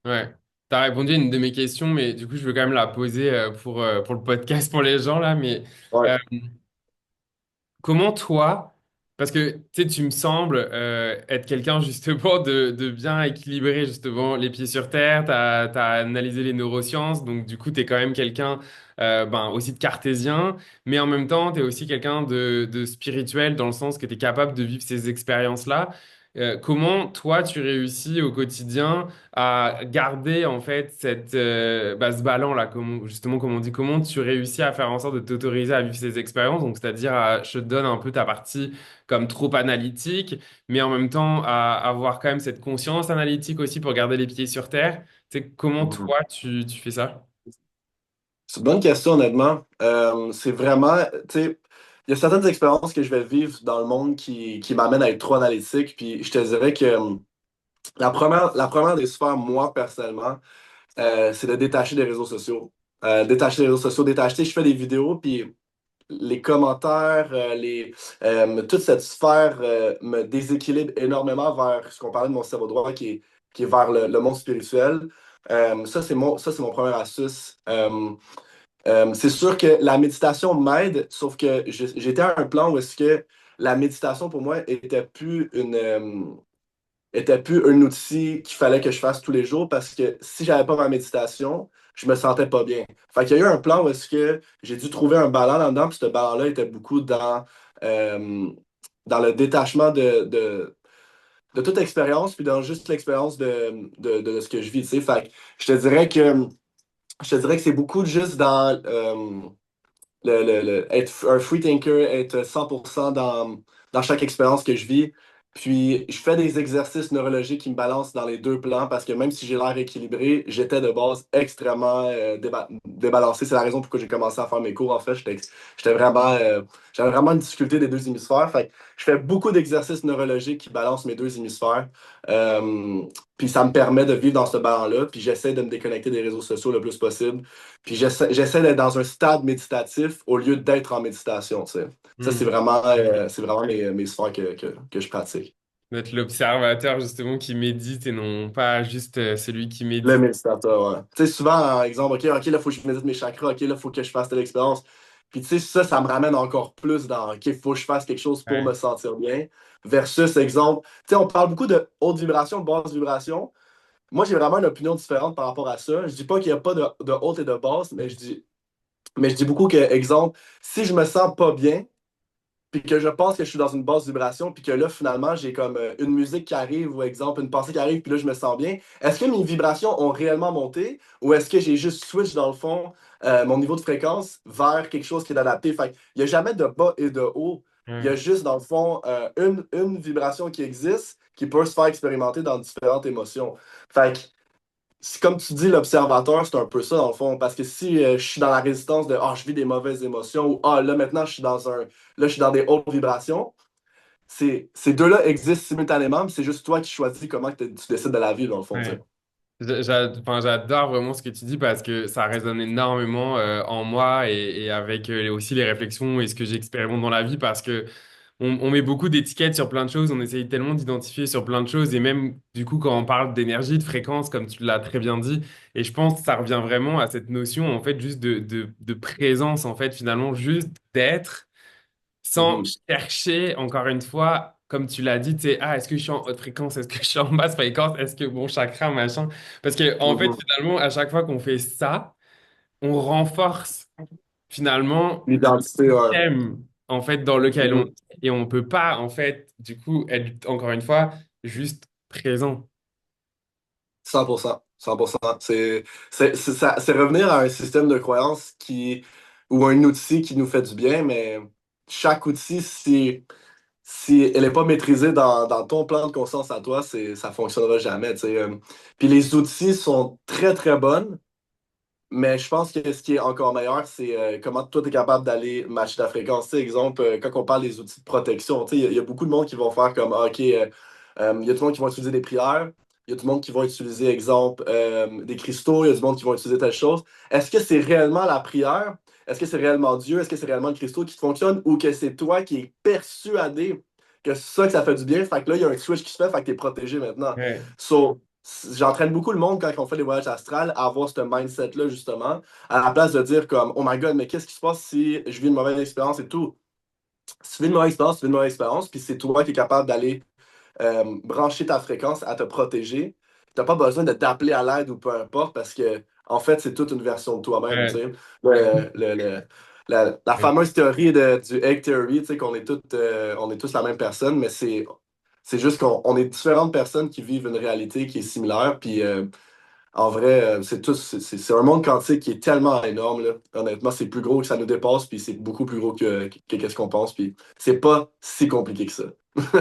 [SPEAKER 1] Ouais. Tu as répondu à une de mes questions, mais du coup, je veux quand même la poser pour le podcast, pour les gens là. Mais
[SPEAKER 2] Ouais.
[SPEAKER 1] euh, comment toi, parce que tu sais, tu me sembles être quelqu'un justement de bien équilibrer justement les pieds sur terre, tu as analysé les neurosciences, donc du coup, tu es quand même quelqu'un ben, aussi de cartésien, mais en même temps, tu es aussi quelqu'un de spirituel dans le sens que tu es capable de vivre ces expériences-là. Comment toi, tu réussis au quotidien à garder en fait bah, ce ballon-là, justement, comme on dit, comment tu réussis à faire en sorte de t'autoriser à vivre ces expériences, donc c'est-à-dire je te donne un peu ta partie comme trop analytique, mais en même temps à avoir quand même cette conscience analytique aussi pour garder les pieds sur terre. Tu sais, comment
[SPEAKER 2] Mhm.
[SPEAKER 1] toi tu fais ça?
[SPEAKER 2] C'est une bonne question, honnêtement. C'est vraiment, tu sais, il y a certaines expériences que je vais vivre dans le monde qui m'amènent à être trop analytique. Puis je te dirais que la première des sphères, moi, personnellement, c'est de détacher des réseaux sociaux. Détacher des réseaux sociaux, détacher, je fais des vidéos, puis les commentaires, toute cette sphère me déséquilibre énormément vers ce qu'on parlait de mon cerveau droit qui est vers le monde spirituel. Ça, c'est mon première astuce. C'est sûr que la méditation m'aide, sauf que j'étais à un plan où est-ce que la méditation pour moi était plus un outil qu'il fallait que je fasse tous les jours parce que si j'avais pas ma méditation, je me sentais pas bien. Fait qu'il y a eu un plan où est-ce que j'ai dû trouver un ballon là-dedans, puis ce ballon-là était beaucoup euh, dans le détachement de toute expérience, puis dans juste l'expérience de ce que je vis, tu sais. Fait que je te dirais que c'est beaucoup juste dans être un free thinker, être 100% dans chaque expérience que je vis. Puis, je fais des exercices neurologiques qui me balancent dans les deux plans parce que même si j'ai l'air équilibré, j'étais de base extrêmement débalancé. C'est la raison pourquoi j'ai commencé à faire mes cours. En fait, j'étais vraiment, j'avais vraiment une difficulté des deux hémisphères. Fait que je fais beaucoup d'exercices neurologiques qui balancent mes deux hémisphères. Euh, puis, ça me permet de vivre dans ce ballon-là. Puis, j'essaie de me déconnecter des réseaux sociaux le plus possible. Puis j'essaie d'être dans un stade méditatif au lieu d'être en méditation, tu sais. Ça, c'est
[SPEAKER 1] Hmm.
[SPEAKER 2] vraiment, c'est vraiment mes sphères que je pratique.
[SPEAKER 1] D'être l'observateur justement qui médite et non pas juste celui qui
[SPEAKER 2] Le
[SPEAKER 1] médite.
[SPEAKER 2] méditateur, ouais. Tu sais, souvent, par exemple, OK, là, il faut que je médite mes chakras, OK, là, il faut que je fasse telle expérience. Puis, tu sais, ça me ramène encore plus dans, OK, il faut que je fasse quelque chose pour me
[SPEAKER 1] Ouais.
[SPEAKER 2] sentir bien. Versus, exemple, tu sais, on parle beaucoup de haute vibration, basse vibration. Moi, j'ai vraiment une opinion différente par rapport à ça. Je dis pas qu'il n'y a pas de haute et de basse, mais je dis beaucoup que, exemple, si je me sens pas bien, puis que je pense que je suis dans une basse vibration, puis que là, finalement, j'ai comme une musique qui arrive, ou exemple, une pensée qui arrive, puis là, je me sens bien, est-ce que mes vibrations ont réellement monté, ou est-ce que j'ai juste switch, dans le fond, mon niveau de fréquence vers quelque chose qui est adapté? Fait il n'y a jamais de bas et de haut. Il y a
[SPEAKER 1] Ouais.
[SPEAKER 2] juste, dans le fond, une vibration qui existe, qui peut se faire expérimenter dans différentes émotions. Fait que comme tu dis, l'observateur, c'est un peu ça dans le fond. Parce que si je suis dans la résistance de je vis des mauvaises émotions ou là maintenant je suis dans des hautes vibrations, ces deux-là existent simultanément, mais c'est juste toi qui choisis comment que tu décides de la vivre dans le fond, tu sais.
[SPEAKER 1] Ouais. Enfin, j'adore vraiment ce que tu dis parce que ça résonne énormément en moi et avec aussi les réflexions et ce que j'expérimente dans la vie parce que on met beaucoup d'étiquettes sur plein de choses, on essaye tellement d'identifier sur plein de choses et même du coup quand on parle d'énergie, de fréquence, comme tu l'as très bien dit, et je pense que ça revient vraiment à cette notion en fait juste de présence en fait finalement juste d'être sans
[SPEAKER 2] Mhm.
[SPEAKER 1] chercher, encore une fois, comme tu l'as dit, tu sais, est-ce que je suis en haute fréquence, est-ce que je suis en basse fréquence, est-ce que mon chakra, machin. Parce que, en fait,
[SPEAKER 2] Mhm.
[SPEAKER 1] finalement, à chaque fois qu'on fait ça, on renforce finalement le
[SPEAKER 2] L'identité, ouais.
[SPEAKER 1] thème, en fait, dans lequel on
[SPEAKER 2] Mhm.
[SPEAKER 1] est. Et on peut pas, en fait, du coup, être, encore une fois, juste présent.
[SPEAKER 2] 100%. 100%. C'est revenir à un système de croyance ou un outil qui nous fait du bien, mais chaque outil, si elle n'est pas maîtrisée dans ton plan de conscience à toi, ça ne fonctionnera jamais, tu sais. Puis les outils sont très, très bonnes, mais je pense que ce qui est encore meilleur, c'est comment toi, tu es capable d'aller matcher ta fréquence. Tu sais, exemple, quand on parle des outils de protection, tu sais, il y a beaucoup de monde qui vont faire comme, OK, il y a tout le monde qui vont utiliser des prières, il y a tout le monde qui vont utiliser, exemple, des cristaux, il y a du monde qui vont utiliser telle chose. Est-ce que c'est réellement la prière? est-ce que c'est réellement Dieu, est-ce que c'est réellement le Christo qui fonctionne ou que c'est toi qui es persuadé que c'est ça que ça fait du bien. Fait que là, il y a un switch qui se fait, fait que t'es protégé maintenant.
[SPEAKER 1] Ouais.
[SPEAKER 2] So, j'entraîne beaucoup le monde quand on fait des voyages astrales à avoir ce mindset-là, justement, à la place de dire comme, oh my god, mais qu'est-ce qui se passe si je vis une mauvaise expérience et tout? Si tu vis une mauvaise expérience, tu vis une mauvaise expérience, puis c'est toi qui es capable d'aller brancher ta fréquence à te protéger. Tu n'as pas besoin de t'appeler à l'aide ou peu importe parce que, en fait, c'est toute une version de toi-même. Tu
[SPEAKER 1] Ouais.
[SPEAKER 2] sais.
[SPEAKER 1] Mais
[SPEAKER 2] La fameuse théorie du egg theory, tu sais, qu'on est on est tous la même personne, mais c'est juste qu'on est différentes personnes qui vivent une réalité qui est similaire. Puis en vrai, c'est un monde quantique qui est tellement énorme. Là. Honnêtement, c'est plus gros que ça nous dépasse, puis c'est beaucoup plus gros que qu'est-ce qu'on pense. Puis c'est pas si compliqué que ça,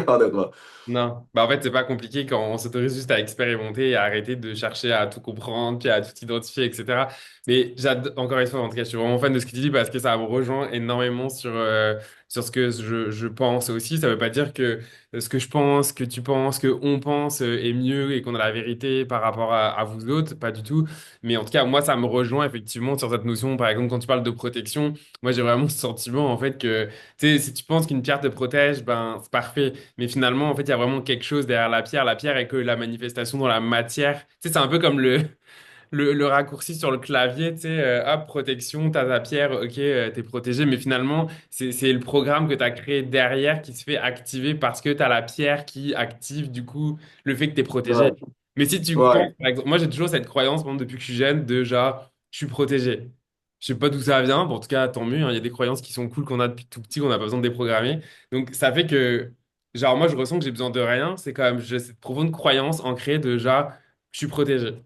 [SPEAKER 2] honnêtement.
[SPEAKER 1] non, bah en fait, c'est pas compliqué quand on s'autorise juste à expérimenter et à arrêter de chercher à tout comprendre, puis à tout identifier, etc. Mais encore une fois, en tout cas, je suis vraiment fan de ce que tu dis parce que ça me rejoint énormément sur ce que je pense aussi. Ça veut pas dire que ce que je pense, que tu penses, que on pense est mieux et qu'on a la vérité par rapport à vous autres, pas du tout. Mais en tout cas, moi, ça me rejoint effectivement sur cette notion. Par exemple, quand tu parles de protection, moi, j'ai vraiment ce sentiment en fait que, tu sais, si tu penses qu'une pierre te protège, ben, c'est parfait. Mais finalement, en fait, il y a vraiment quelque chose derrière la pierre. La pierre est que la manifestation dans la matière. Tu sais, c'est un peu comme le raccourci sur le clavier, tu sais, hop, protection, t'as ta pierre, ok, t'es protégé. Mais finalement, c'est le programme que t'as créé derrière qui se fait activer parce que t'as la pierre qui active, du coup, le fait que t'es protégé.
[SPEAKER 2] Ouais.
[SPEAKER 1] Mais si tu penses,
[SPEAKER 2] Ouais.
[SPEAKER 1] par exemple, moi, j'ai toujours cette croyance, par exemple, depuis que je suis jeune, de genre, je suis protégé. Je sais pas d'où ça vient, bon, en tout cas, tant mieux, hein. Il y a des croyances qui sont cool qu'on a depuis tout petit, qu'on n'a pas besoin de déprogrammer. Donc, ça fait que genre, moi, je ressens que j'ai besoin de rien. C'est quand même j'ai cette profonde croyance ancrée de genre, je suis protégé. Tu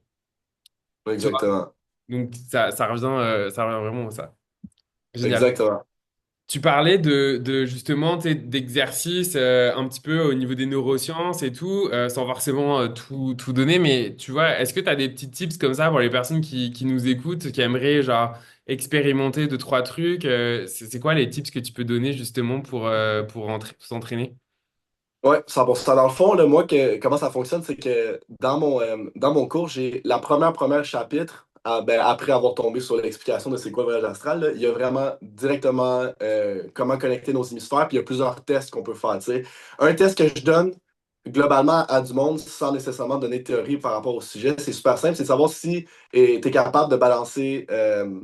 [SPEAKER 1] vois?
[SPEAKER 2] Exactement.
[SPEAKER 1] Donc, ça revient vraiment à ça. Génial.
[SPEAKER 2] Exactement.
[SPEAKER 1] Tu parlais de justement, tu sais, d'exercices un petit peu au niveau des neurosciences et tout, sans forcément tout donner. Mais tu vois, est-ce que tu as des petits tips comme ça pour les personnes qui nous écoutent, qui aimeraient genre expérimenter deux, trois trucs? C'est quoi les tips que tu peux donner justement pour s'entraîner?
[SPEAKER 2] Ouais, 100%. Dans le fond, là, moi, comment ça fonctionne, c'est que dans mon cours, j'ai la première chapitre, ben, après avoir tombé sur l'explication de c'est quoi le voyage astral, là, il y a vraiment directement comment connecter nos hémisphères, puis il y a plusieurs tests qu'on peut faire. Tu sais. Un test que je donne globalement à du monde sans nécessairement donner de théorie par rapport au sujet, c'est super simple, c'est de savoir si tu es capable de balancer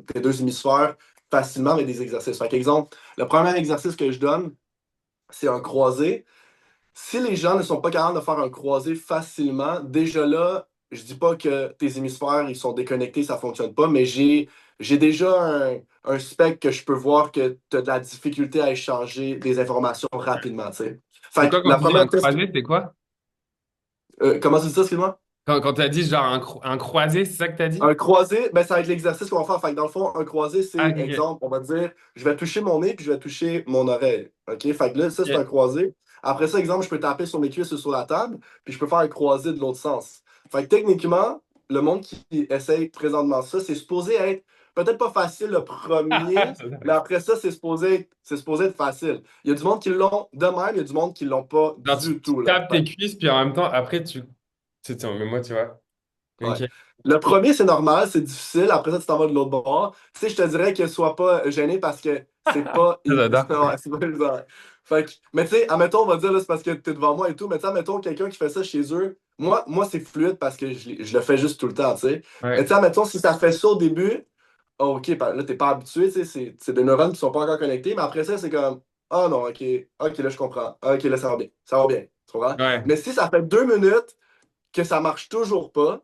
[SPEAKER 2] tes deux hémisphères facilement avec des exercices. Par exemple, le premier exercice que je donne, c'est un croisé. Si les gens ne sont pas capables de faire un croisé facilement, déjà là, je dis pas que tes hémisphères ils sont déconnectés, ça fonctionne pas, mais j'ai déjà un spec que je peux voir que tu as de la difficulté à échanger des informations rapidement, tu sais.
[SPEAKER 1] C'est
[SPEAKER 2] Fait que
[SPEAKER 1] quoi quand
[SPEAKER 2] la
[SPEAKER 1] tu dis un
[SPEAKER 2] première test,
[SPEAKER 1] croisé, c'est quoi?
[SPEAKER 2] comment tu dis ça, excuse-moi?
[SPEAKER 1] Quand tu as dit genre un croisé, c'est ça que tu as dit?
[SPEAKER 2] Un croisé, ben, ça va être l'exercice qu'on va faire. Fait que dans le fond, un croisé,
[SPEAKER 1] Ah,
[SPEAKER 2] c'est,
[SPEAKER 1] ok,
[SPEAKER 2] exemple, on va dire, je vais toucher mon nez puis je vais toucher mon oreille. OK? Fait que là, ça, c'est un
[SPEAKER 1] ok.
[SPEAKER 2] croisé. Après ça, exemple, je peux taper sur mes cuisses ou sur la table, puis je peux faire un croisé de l'autre sens. Fait que techniquement, le monde qui essaye présentement ça, c'est supposé être peut-être pas facile le premier, mais après ça, c'est supposé être facile. Il y a du monde qui l'ont de même, il y a du monde qui l'ont pas
[SPEAKER 1] Genre,
[SPEAKER 2] du
[SPEAKER 1] tu
[SPEAKER 2] tout, là.
[SPEAKER 1] tapes tes cuisses, puis en même temps, après, tiens, mais moi, tu vois.
[SPEAKER 2] Ouais.
[SPEAKER 1] Ok.
[SPEAKER 2] Le premier, c'est normal, c'est difficile. Après ça, tu t'en vas de l'autre bord. Tu sais, je te dirais que sois pas gêné parce que c'est pas évident.
[SPEAKER 1] J'adore.
[SPEAKER 2] Ouais, c'est pas évident. Fait que, mais tu sais, admettons, on va dire, là, c'est parce que t'es devant moi et tout, mais tu sais, admettons, quelqu'un qui fait ça chez eux, moi c'est fluide parce que je le fais juste tout le temps, tu sais. Mais tu
[SPEAKER 1] Ouais.
[SPEAKER 2] sais, admettons, si ça fait ça au début, oh, ok, là, t'es pas habitué, tu sais, c'est des neurones qui sont pas encore connectés, mais après ça, c'est comme, ah non, ok, là, je comprends. Ah, ok, là, ça va bien, tu comprends?
[SPEAKER 1] Ouais.
[SPEAKER 2] Mais si ça fait 2 minutes que ça marche toujours pas,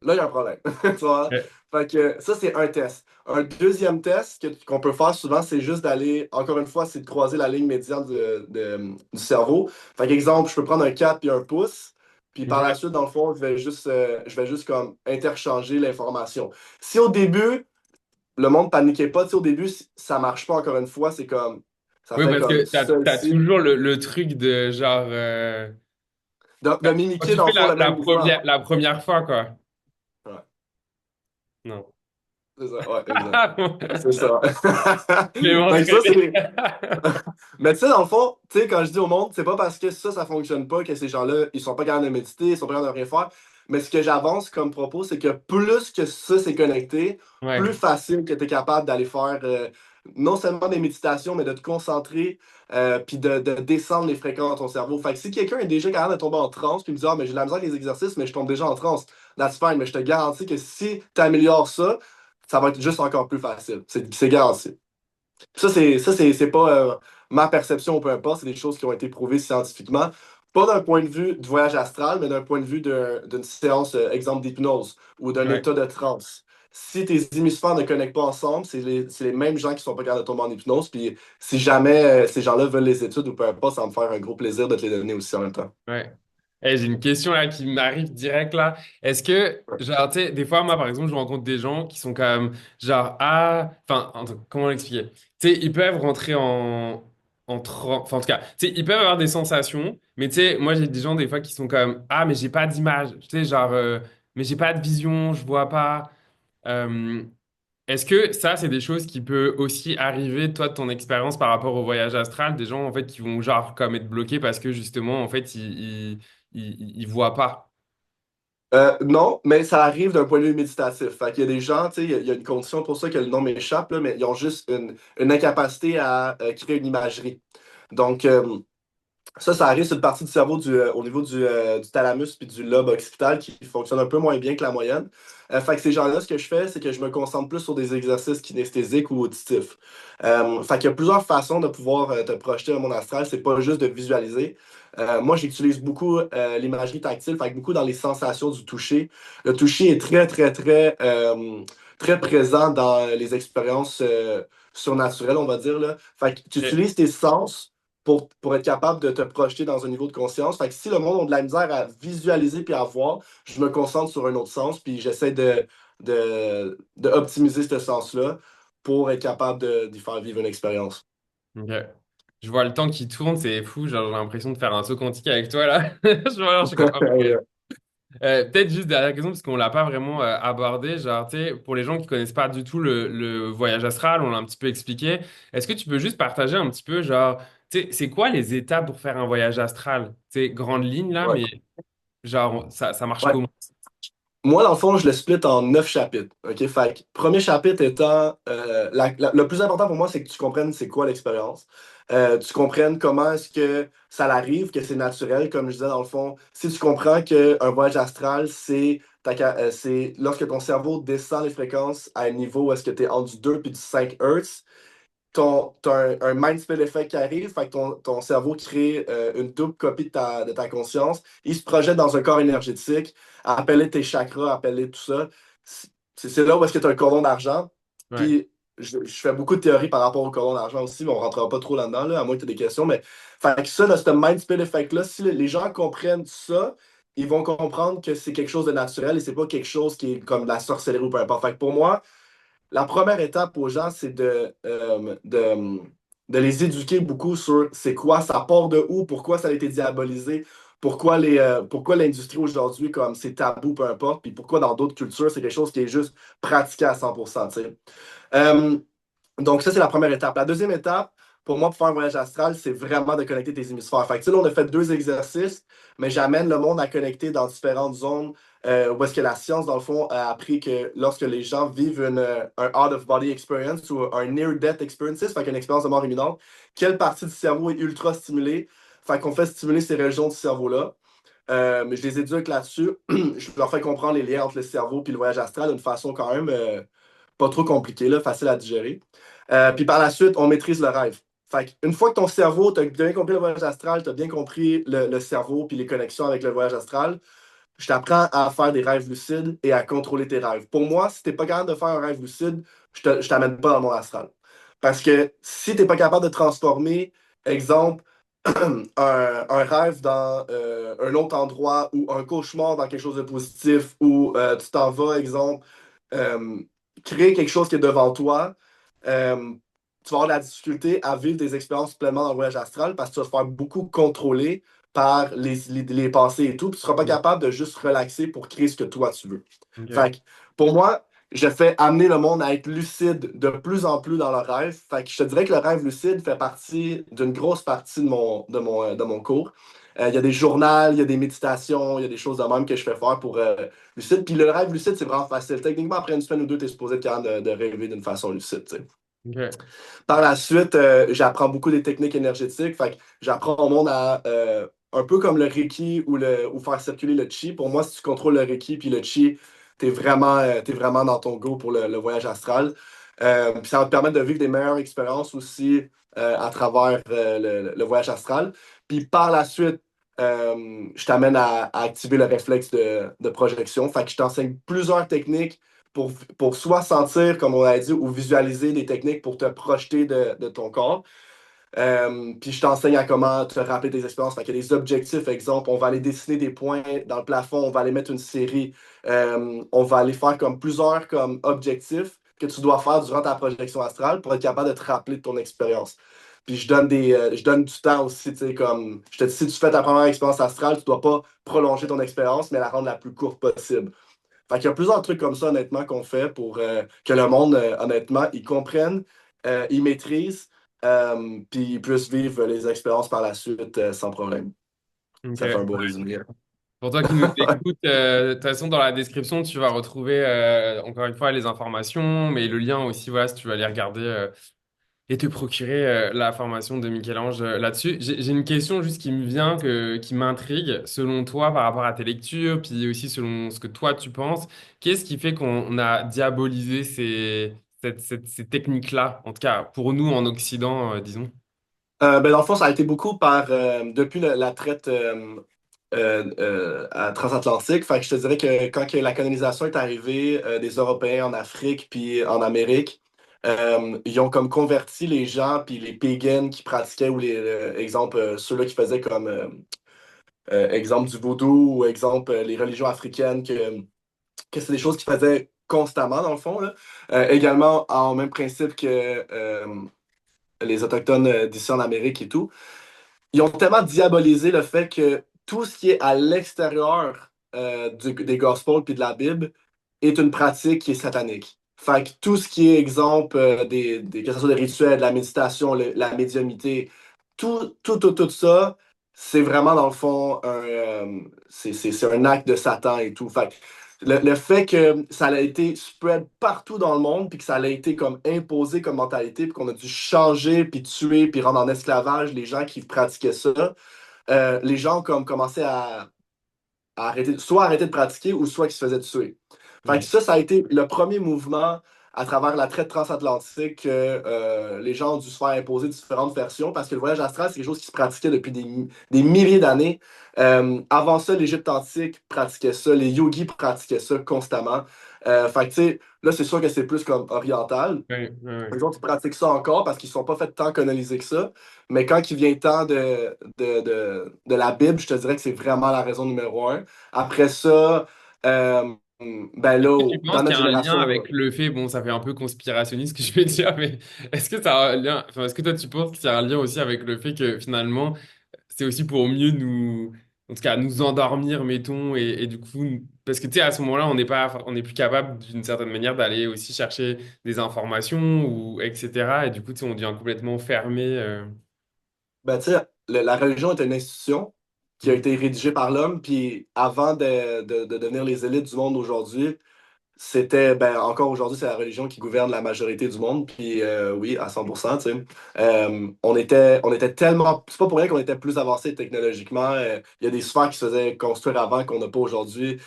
[SPEAKER 2] là, il y a un problème. Tu vois?
[SPEAKER 1] Ok.
[SPEAKER 2] Fait que ça, c'est un test. Un deuxième test qu'on peut faire souvent, c'est juste d'aller, encore une fois, c'est de croiser la ligne médiane du cerveau. Fait qu'exemple, je peux prendre un 4 puis un pouce, puis par la
[SPEAKER 1] Ouais.
[SPEAKER 2] suite, dans le fond, je vais juste comme interchanger l'information. Si au début, le monde paniquait pas, tu sais, au début, si ça marche pas, encore une fois, c'est comme, ça
[SPEAKER 1] Oui,
[SPEAKER 2] fait
[SPEAKER 1] parce
[SPEAKER 2] comme
[SPEAKER 1] que
[SPEAKER 2] ça
[SPEAKER 1] t'as
[SPEAKER 2] ici,
[SPEAKER 1] toujours le truc de genre.
[SPEAKER 2] de
[SPEAKER 1] Quand
[SPEAKER 2] mimiquer,
[SPEAKER 1] tu
[SPEAKER 2] dans
[SPEAKER 1] fais
[SPEAKER 2] le fond, le même mouvement.
[SPEAKER 1] la première fois, quoi.
[SPEAKER 2] Ouais,
[SPEAKER 1] Non.
[SPEAKER 2] c'est ça, ouais, exact. C'est ça.
[SPEAKER 1] Je vais
[SPEAKER 2] Fait que ça,
[SPEAKER 1] m'entraîner.
[SPEAKER 2] c'est. Mais tu sais, dans le fond, tu sais, quand je dis au monde, c'est pas parce que ça fonctionne pas que ces gens-là, ils sont pas capables de méditer, ils sont pas capables de rien faire. Mais ce que j'avance comme propos, c'est que plus que ça c'est connecté, plus
[SPEAKER 1] Ouais,
[SPEAKER 2] facile que tu es capable d'aller faire non seulement des méditations, mais de te concentrer puis de descendre les fréquences dans ton cerveau. Fait que si quelqu'un est déjà capable de tomber en transe, puis me dit ah, mais j'ai de la misère avec les exercices, mais je tombe déjà en transe, that's fine. Mais je te garantis que si tu améliores ça, ça va être juste encore plus facile. C'est garanti. C'est pas ma perception ou peu importe, c'est des choses qui ont été prouvées scientifiquement. Pas d'un point de vue du voyage astral, mais d'un point de vue d'une séance, exemple d'hypnose ou d'un
[SPEAKER 1] ouais.
[SPEAKER 2] état de transe. Si tes hémisphères ne connectent pas ensemble, c'est les mêmes gens qui sont pas capables de tomber en hypnose. Puis si jamais ces gens-là veulent les études ou peu importe, ça va me faire un gros plaisir de te les donner aussi en même temps.
[SPEAKER 1] Ouais. Eh, j'ai une question là qui m'arrive direct là. Est-ce que, genre, tu sais, des fois, moi, par exemple, je rencontre des gens qui sont quand même, genre, ah, enfin, comment l'expliquer? Tu sais, ils peuvent rentrer enfin, en tout cas, tu sais, ils peuvent avoir des sensations, mais tu sais, moi, j'ai des gens, des fois, qui sont quand même, ah, mais j'ai pas d'image, tu sais, genre, mais j'ai pas de vision, je vois pas. Euh, Est-ce que ça, c'est des choses qui peuvent aussi arriver, toi, de ton expérience par rapport au voyage astral, des gens, en fait, qui vont, genre, comme être bloqués parce que, justement, en fait, ils voient pas.
[SPEAKER 2] Non, mais ça arrive d'un point de vue méditatif. Fait qu'il y a des gens, tu sais, il y a une condition pour ça que le nom m'échappe, là, mais ils ont juste une incapacité à créer une imagerie. Donc, ça arrive sur une partie du cerveau au niveau du thalamus puis du lobe occipital qui fonctionne un peu moins bien que la moyenne. Fait que ces gens-là, ce que je fais, c'est que je me concentre plus sur des exercices kinesthésiques ou auditifs. Fait qu'il y a plusieurs façons de pouvoir te projeter dans mon astral. C'est pas juste de visualiser. Moi, j'utilise beaucoup l'imagerie tactile, fait que beaucoup dans les sensations du toucher. Le toucher est très, très, très, très présent dans les expériences surnaturelles, on va dire, là. Fait que tu
[SPEAKER 1] Ok.
[SPEAKER 2] utilises tes sens pour être capable de te projeter dans un niveau de conscience. Fait que si le monde a de la misère à visualiser puis à voir, je me concentre sur un autre sens, puis j'essaie de optimiser ce sens-là pour être capable d'y faire vivre une expérience.
[SPEAKER 1] Ok. Je vois le temps qui tourne, c'est fou, genre, j'ai l'impression de faire un saut quantique avec toi, là. Je suis comme, oh my God. Peut-être juste dernière question, parce qu'on l'a pas vraiment abordé, genre, tu sais, pour les gens qui connaissent pas du tout le voyage astral, on l'a un petit peu expliqué. Est-ce que tu peux juste partager un petit peu, genre, tu sais, c'est quoi les étapes pour faire un voyage astral? Tu sais, grande ligne, là,
[SPEAKER 2] Ouais.
[SPEAKER 1] mais genre, ça marche
[SPEAKER 2] Ouais.
[SPEAKER 1] comment?
[SPEAKER 2] Moi, dans le fond, je le split en 9 chapitres. OK? Fait que, premier chapitre étant, le plus important pour moi, c'est que tu comprennes c'est quoi l'expérience. Tu comprennes comment est-ce que ça arrive, que c'est naturel. Comme je disais, dans le fond, si tu comprends qu'un voyage astral, c'est lorsque ton cerveau descend les fréquences à un niveau où est-ce que tu es entre du 2 puis du 5 Hertz, t'as un mind spell effect qui arrive, fait que ton cerveau crée une double copie de ta conscience. Il se projette dans un corps énergétique, appelle tes chakras, appelle tout ça. C'est là où est-ce que tu as un cordon d'argent.
[SPEAKER 1] Ouais.
[SPEAKER 2] Puis je fais beaucoup de théories par rapport au cordon d'argent aussi, mais on ne rentrera pas trop là-dedans, là, à moins que tu aies des questions. Mais fait que ça, là, ce mind spell effect-là, si les gens comprennent ça, ils vont comprendre que c'est quelque chose de naturel et c'est pas quelque chose qui est comme de la sorcellerie ou peu importe. Fait que pour moi, la première étape aux gens, c'est de les éduquer beaucoup sur c'est quoi, ça part de où, pourquoi ça a été diabolisé, pourquoi l'industrie aujourd'hui, comme c'est tabou, peu importe, puis pourquoi dans d'autres cultures, c'est quelque chose qui est juste pratiqué à 100%, tu sais. Euh, donc, ça, c'est la première étape. La deuxième étape, pour moi, pour faire un voyage astral, c'est vraiment de connecter tes hémisphères. Fait que, tu sais, là, on a fait 2 exercices, mais j'amène le monde à connecter dans différentes zones où est-ce que la science, dans le fond, a appris que lorsque les gens vivent un out-of-body experience ou un near-death experience, fait qu'une expérience de mort imminente, quelle partie du cerveau est ultra stimulée? Fait qu'on fait stimuler ces régions du cerveau-là. Mais je les éduque là-dessus. Je leur fais comprendre les liens entre le cerveau et le voyage astral d'une façon quand même pas trop compliquée, là, facile à digérer. Puis par la suite, on maîtrise le rêve. Fait une fois que ton cerveau, tu as bien compris le voyage astral, tu as bien compris le cerveau puis les connexions avec le voyage astral, je t'apprends à faire des rêves lucides et à contrôler tes rêves. Pour moi, si tu n'es pas capable de faire un rêve lucide, je t'amène pas dans mon astral. Parce que si tu n'es pas capable de transformer, exemple, un rêve dans un autre endroit ou un cauchemar dans quelque chose de positif ou tu t'en vas, exemple, euh, créer quelque chose qui est devant toi, tu vas avoir de la difficulté à vivre des expériences pleinement dans le voyage astral parce que tu vas te faire beaucoup contrôler par les pensées et tout, puis tu ne seras pas capable de juste relaxer pour créer ce que toi tu veux.
[SPEAKER 1] Ok.
[SPEAKER 2] Fait que, pour moi, je fais amener le monde à être lucide de plus en plus dans le rêve. Fait que je te dirais que le rêve lucide fait partie d'une grosse partie de mon cours. Il y a des journaux, il y a des méditations, il y a des choses de même que je fais faire pour lucide. Puis le rêve lucide, c'est vraiment facile. Techniquement, après une semaine ou deux, tu es supposé être capable de rêver d'une façon lucide, tu sais.
[SPEAKER 1] Ok.
[SPEAKER 2] Par la suite, j'apprends beaucoup des techniques énergétiques. Fait que j'apprends au monde à un peu comme le Reiki ou faire circuler le Chi. Pour moi, si tu contrôles le Reiki puis le Chi, t'es vraiment dans ton go pour le voyage astral. Puis ça va te permettre de vivre des meilleures expériences aussi à travers le voyage astral. Puis par la suite, je t'amène à activer le réflexe de projection. Fait que je t'enseigne plusieurs techniques pour, pour soit sentir, comme on a dit, ou visualiser des techniques pour te projeter de ton corps. Puis je t'enseigne à comment te rappeler des expériences. Fait qu'il y a des objectifs, exemple, on va aller dessiner des points dans le plafond, on va aller mettre une série, on va aller faire comme plusieurs comme objectifs que tu dois faire durant ta projection astrale pour être capable de te rappeler de ton expérience. Puis je donne du temps aussi, tu sais, comme je te dis, si tu fais ta première expérience astrale, tu dois pas prolonger ton expérience, mais la rendre la plus courte possible. Fait qu'il y a plusieurs trucs comme ça, honnêtement, qu'on fait pour que le monde, honnêtement, ils comprennent, ils maîtrisent, puis ils puissent vivre les expériences par la suite sans problème. Ça fait un
[SPEAKER 1] Ok.
[SPEAKER 2] beau résumé.
[SPEAKER 1] Pour toi qui nous écoutes, de toute façon, dans la description, tu vas retrouver encore une fois les informations, mais le lien aussi, voilà, si tu veux aller regarder et te procurer la formation de Michel-Ange là-dessus. J'ai une question juste qui me vient, qui m'intrigue. Selon toi, par rapport à tes lectures, puis aussi selon ce que toi tu penses, qu'est-ce qui fait qu'on a diabolisé ces techniques-là, en tout cas pour nous en Occident, disons?
[SPEAKER 2] Ben, dans le fond, ça a été beaucoup par depuis la traite transatlantique. Fait que je te dirais que quand que la colonisation est arrivée des Européens en Afrique puis en Amérique, ils ont comme converti les gens puis les pagans qui pratiquaient ou les exemple ceux-là qui faisaient comme exemple du vaudou ou exemple les religions africaines que c'est des choses qu'ils faisaient constamment dans le fond là. Également en même principe que les autochtones d'ici en Amérique et tout ils ont tellement diabolisé le fait que tout ce qui est à l'extérieur des Gospels puis de la Bible est une pratique qui est satanique. Fait que tout ce qui est exemple que ce soit des rituels, de la méditation, la médiumnité, tout ça, c'est vraiment dans le fond c'est un acte de Satan et tout. Fait que le fait que ça a été spread partout dans le monde, puis que ça a été comme imposé comme mentalité, puis qu'on a dû changer, puis tuer, puis rendre en esclavage les gens qui pratiquaient ça, les gens ont comme commencé à arrêter, soit arrêter de pratiquer ou soit qu'ils se faisaient tuer. Fait que ça a été le premier mouvement à travers la traite transatlantique que les gens ont dû se faire imposer différentes versions parce que le voyage astral, c'est quelque chose qui se pratiquait depuis des milliers d'années. Avant ça, l'Égypte antique pratiquait ça, les yogis pratiquaient ça constamment. Fait que, tu sais, là, c'est sûr que c'est plus comme oriental.
[SPEAKER 1] Oui, oui, oui.
[SPEAKER 2] Les autres, ils pratiquent ça encore parce qu'ils ne sont pas fait tant colonisés que ça. Mais quand il vient temps de la Bible, je te dirais que c'est vraiment la raison numéro un. Après ça, ben là,
[SPEAKER 1] Tu penses
[SPEAKER 2] dans
[SPEAKER 1] qu'il y
[SPEAKER 2] notre
[SPEAKER 1] a un lien
[SPEAKER 2] génération,
[SPEAKER 1] avec le fait, bon, ça fait un peu conspirationniste ce que je vais dire, mais est-ce que ça a un lien, enfin, est-ce que toi tu penses qu'il y a un lien aussi avec le fait que finalement, c'est aussi pour mieux nous, en tout cas, nous endormir, mettons, et du coup, parce que tu sais, à ce moment-là, on n'est plus capable d'une certaine manière d'aller aussi chercher des informations ou etc. Et du coup, tu sais, on devient complètement fermé.
[SPEAKER 2] ben, tu sais, la religion est une institution qui a
[SPEAKER 1] Mm.
[SPEAKER 2] été rédigée par l'homme. Puis avant de devenir les élites du monde aujourd'hui, c'était, ben, encore aujourd'hui, c'est la religion qui gouverne la majorité du monde, puis oui, à 100%, tu sais. On était tellement, c'est pas pour rien qu'on était plus avancé technologiquement. Il y a des sphères qui se faisaient construire avant qu'on n'a pas aujourd'hui.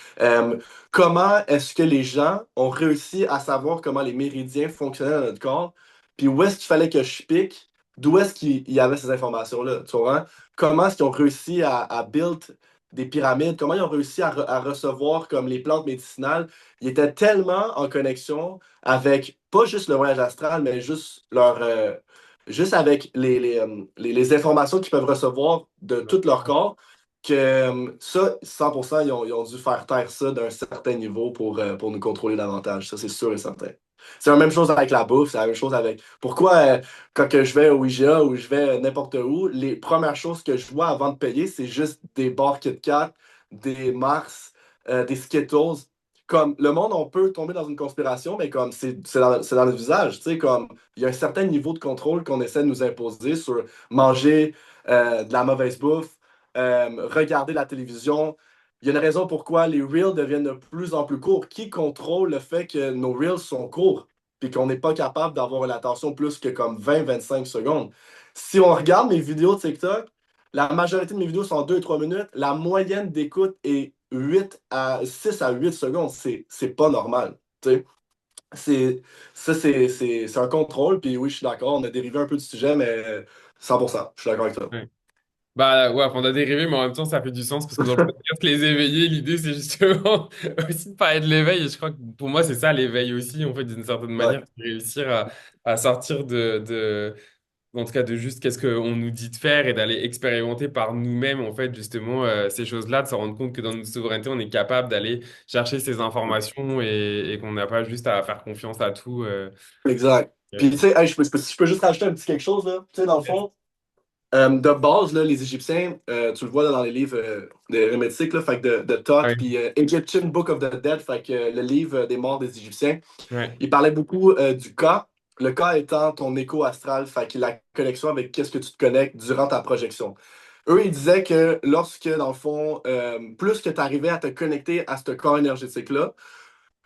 [SPEAKER 2] Comment est-ce que les gens ont réussi à savoir comment les méridiens fonctionnaient dans notre corps, puis où est-ce qu'il fallait que je pique, d'où est-ce qu'il y avait ces informations-là, tu vois? Comment est-ce qu'ils ont réussi à build des pyramides, comment ils ont réussi à recevoir comme les plantes médicinales ils étaient tellement en connexion avec pas juste le voyage astral, mais juste juste avec les informations qu'ils peuvent recevoir de tout leur corps, que ça, 100%, ils ont dû faire taire ça d'un certain niveau pour nous contrôler davantage. Ça, c'est sûr et certain. C'est la même chose avec la bouffe, c'est la même chose avec. Pourquoi, quand que je vais au IGA ou je vais n'importe où, les premières choses que je vois avant de payer, c'est juste des bars Kit Kat, des Mars, des Skittles comme le monde, on peut tomber dans une conspiration, mais comme c'est dans le visage, tu sais, comme il y a un certain niveau de contrôle qu'on essaie de nous imposer sur manger de la mauvaise bouffe, regarder la télévision. Il y a une raison pourquoi les Reels deviennent de plus en plus courts. Qui contrôle le fait que nos Reels sont courts et qu'on n'est pas capable d'avoir une attention plus que comme 20-25 secondes? Si on regarde mes vidéos de TikTok, la majorité de mes vidéos sont 2 3 minutes. La moyenne d'écoute est 6 à 8 secondes. C'est pas normal. Tu sais. C'est, c'est un contrôle. Puis oui, je suis d'accord. On a dérivé un peu du sujet, mais 100%. Je suis d'accord avec toi.
[SPEAKER 1] Ouais. Bah ouais, on a dérivé, mais en même temps, ça fait du sens parce que dans le podcast Les Éveillés, l'idée, c'est justement aussi de parler de l'éveil. Et je crois que pour moi, c'est ça l'éveil aussi, en fait, d'une certaine
[SPEAKER 2] Ouais,
[SPEAKER 1] manière, c'est réussir à sortir en tout cas, de juste qu'est-ce qu'on nous dit de faire et d'aller expérimenter par nous-mêmes, en fait, justement, ces choses-là, de se rendre compte que dans notre souveraineté, on est capable d'aller chercher ces informations et qu'on n'a pas juste à faire confiance à tout.
[SPEAKER 2] exact. Puis, tu sais, hey, si je peux juste rajouter un petit quelque chose, là. Tu sais, dans le
[SPEAKER 1] Yes.
[SPEAKER 2] fond, de base, là, les Égyptiens, tu le vois là, dans les livres de hermétiques, là, fait que de Thoth,
[SPEAKER 1] Ouais,
[SPEAKER 2] puis Egyptian Book of the Dead, fait que le livre des morts des Égyptiens,
[SPEAKER 1] ouais,
[SPEAKER 2] il parlait beaucoup du Ka. Le Ka étant ton écho astral, fait que la connexion avec qu'est-ce que tu te connectes durant ta projection. Eux, ils disaient que lorsque, dans le fond, plus que tu arrivais à te connecter à ce corps énergétique-là,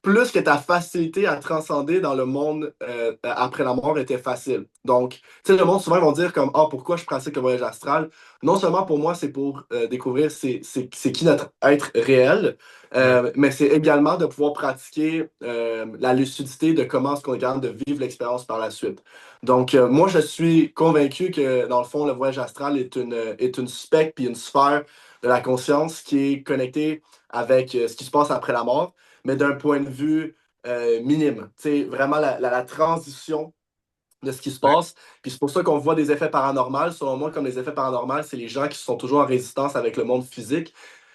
[SPEAKER 2] plus que ta facilité à transcender dans le monde après la mort était facile. Donc, tu sais, le monde souvent ils vont dire comme ah pourquoi je pratique le voyage astral. Non seulement pour moi c'est pour découvrir c'est qui notre être réel,
[SPEAKER 1] ouais,
[SPEAKER 2] mais c'est également de pouvoir pratiquer la lucidité de comment est-ce qu'on est capable de vivre l'expérience par la suite. Donc, moi je suis convaincu que dans le fond le voyage astral est une spectre puis une sphère de la conscience qui est connectée avec ce qui se passe après la mort mais d'un point de vue minime. Tu sais, vraiment la transition de ce qui se
[SPEAKER 1] ouais,
[SPEAKER 2] passe. Puis c'est pour ça qu'on voit des effets paranormaux. Selon moi, comme les effets paranormaux, c'est les gens qui sont toujours en résistance avec le monde physique.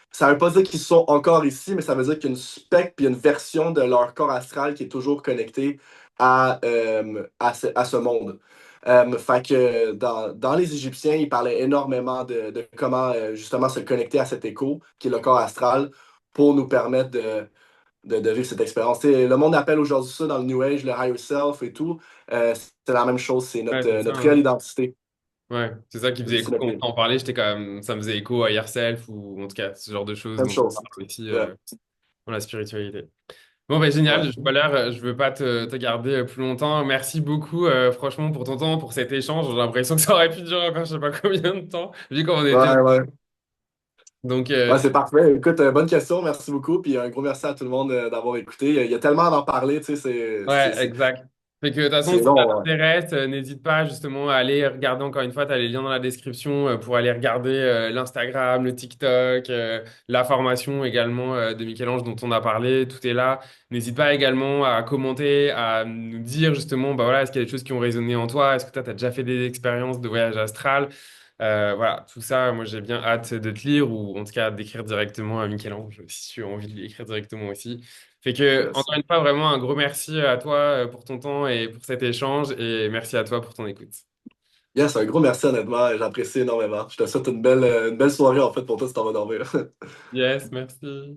[SPEAKER 2] Ça ne veut pas dire qu'ils sont encore ici, mais ça veut dire qu'il y a une spectre puis une version de leur corps astral qui est toujours connectée à ce monde. Fait que dans les Égyptiens, ils parlaient énormément de comment justement se connecter à cet écho qui est le corps astral pour nous permettre de vivre cette expérience. Tu sais, le monde appelle aujourd'hui ça dans le New Age le higher self et tout. C'est la même chose, c'est
[SPEAKER 1] ouais, c'est ça,
[SPEAKER 2] notre réelle
[SPEAKER 1] hein.
[SPEAKER 2] identité.
[SPEAKER 1] Ouais, c'est ça qui faisait
[SPEAKER 2] C'est
[SPEAKER 1] écho
[SPEAKER 2] notre
[SPEAKER 1] quand on en parlait, j'étais quand même, ça me faisait écho à Yourself ou en tout cas ce genre de choses
[SPEAKER 2] même
[SPEAKER 1] dont on
[SPEAKER 2] chose.
[SPEAKER 1] parle aussi
[SPEAKER 2] Ouais.
[SPEAKER 1] dans la spiritualité. Bon, ben génial,
[SPEAKER 2] Ouais.
[SPEAKER 1] je vois l'heure, je veux pas te garder plus longtemps. Merci beaucoup, franchement, pour ton temps, pour cet échange. J'ai l'impression que ça aurait pu durer encore je sais pas combien de temps, vu qu'on était.
[SPEAKER 2] Ouais, ouais.
[SPEAKER 1] Donc,
[SPEAKER 2] Ouais, c'est parfait. Écoute, bonne question, merci beaucoup. Puis un gros merci à tout le monde d'avoir écouté. Il y a tellement d'en parler, tu sais,
[SPEAKER 1] ouais, exact. Fait que de toute façon,
[SPEAKER 2] c'est
[SPEAKER 1] si ça
[SPEAKER 2] long. Ouais.
[SPEAKER 1] t'intéresse, n'hésite pas justement à aller regarder encore une fois, tu as les liens dans la description pour aller regarder l'Instagram, le TikTok, la formation également de Michel-Ange dont on a parlé, tout est là. N'hésite pas également à commenter, à nous dire justement, bah voilà, est-ce qu'il y a des choses qui ont résonné en toi? Est-ce que toi, tu as déjà fait des expériences de voyage astral? Voilà, tout ça, moi j'ai bien hâte de te lire ou en tout cas d'écrire directement à Michel-Ange si tu as envie de lui écrire directement aussi. Fait que,
[SPEAKER 2] Yes.
[SPEAKER 1] encore une fois, vraiment un gros merci à toi pour ton temps et pour cet échange et merci à toi pour ton écoute.
[SPEAKER 2] Yes, un gros merci, honnêtement. J'apprécie énormément. Je te souhaite une belle soirée, en fait, pour toi si t'en vas dormir.
[SPEAKER 1] Yes, merci.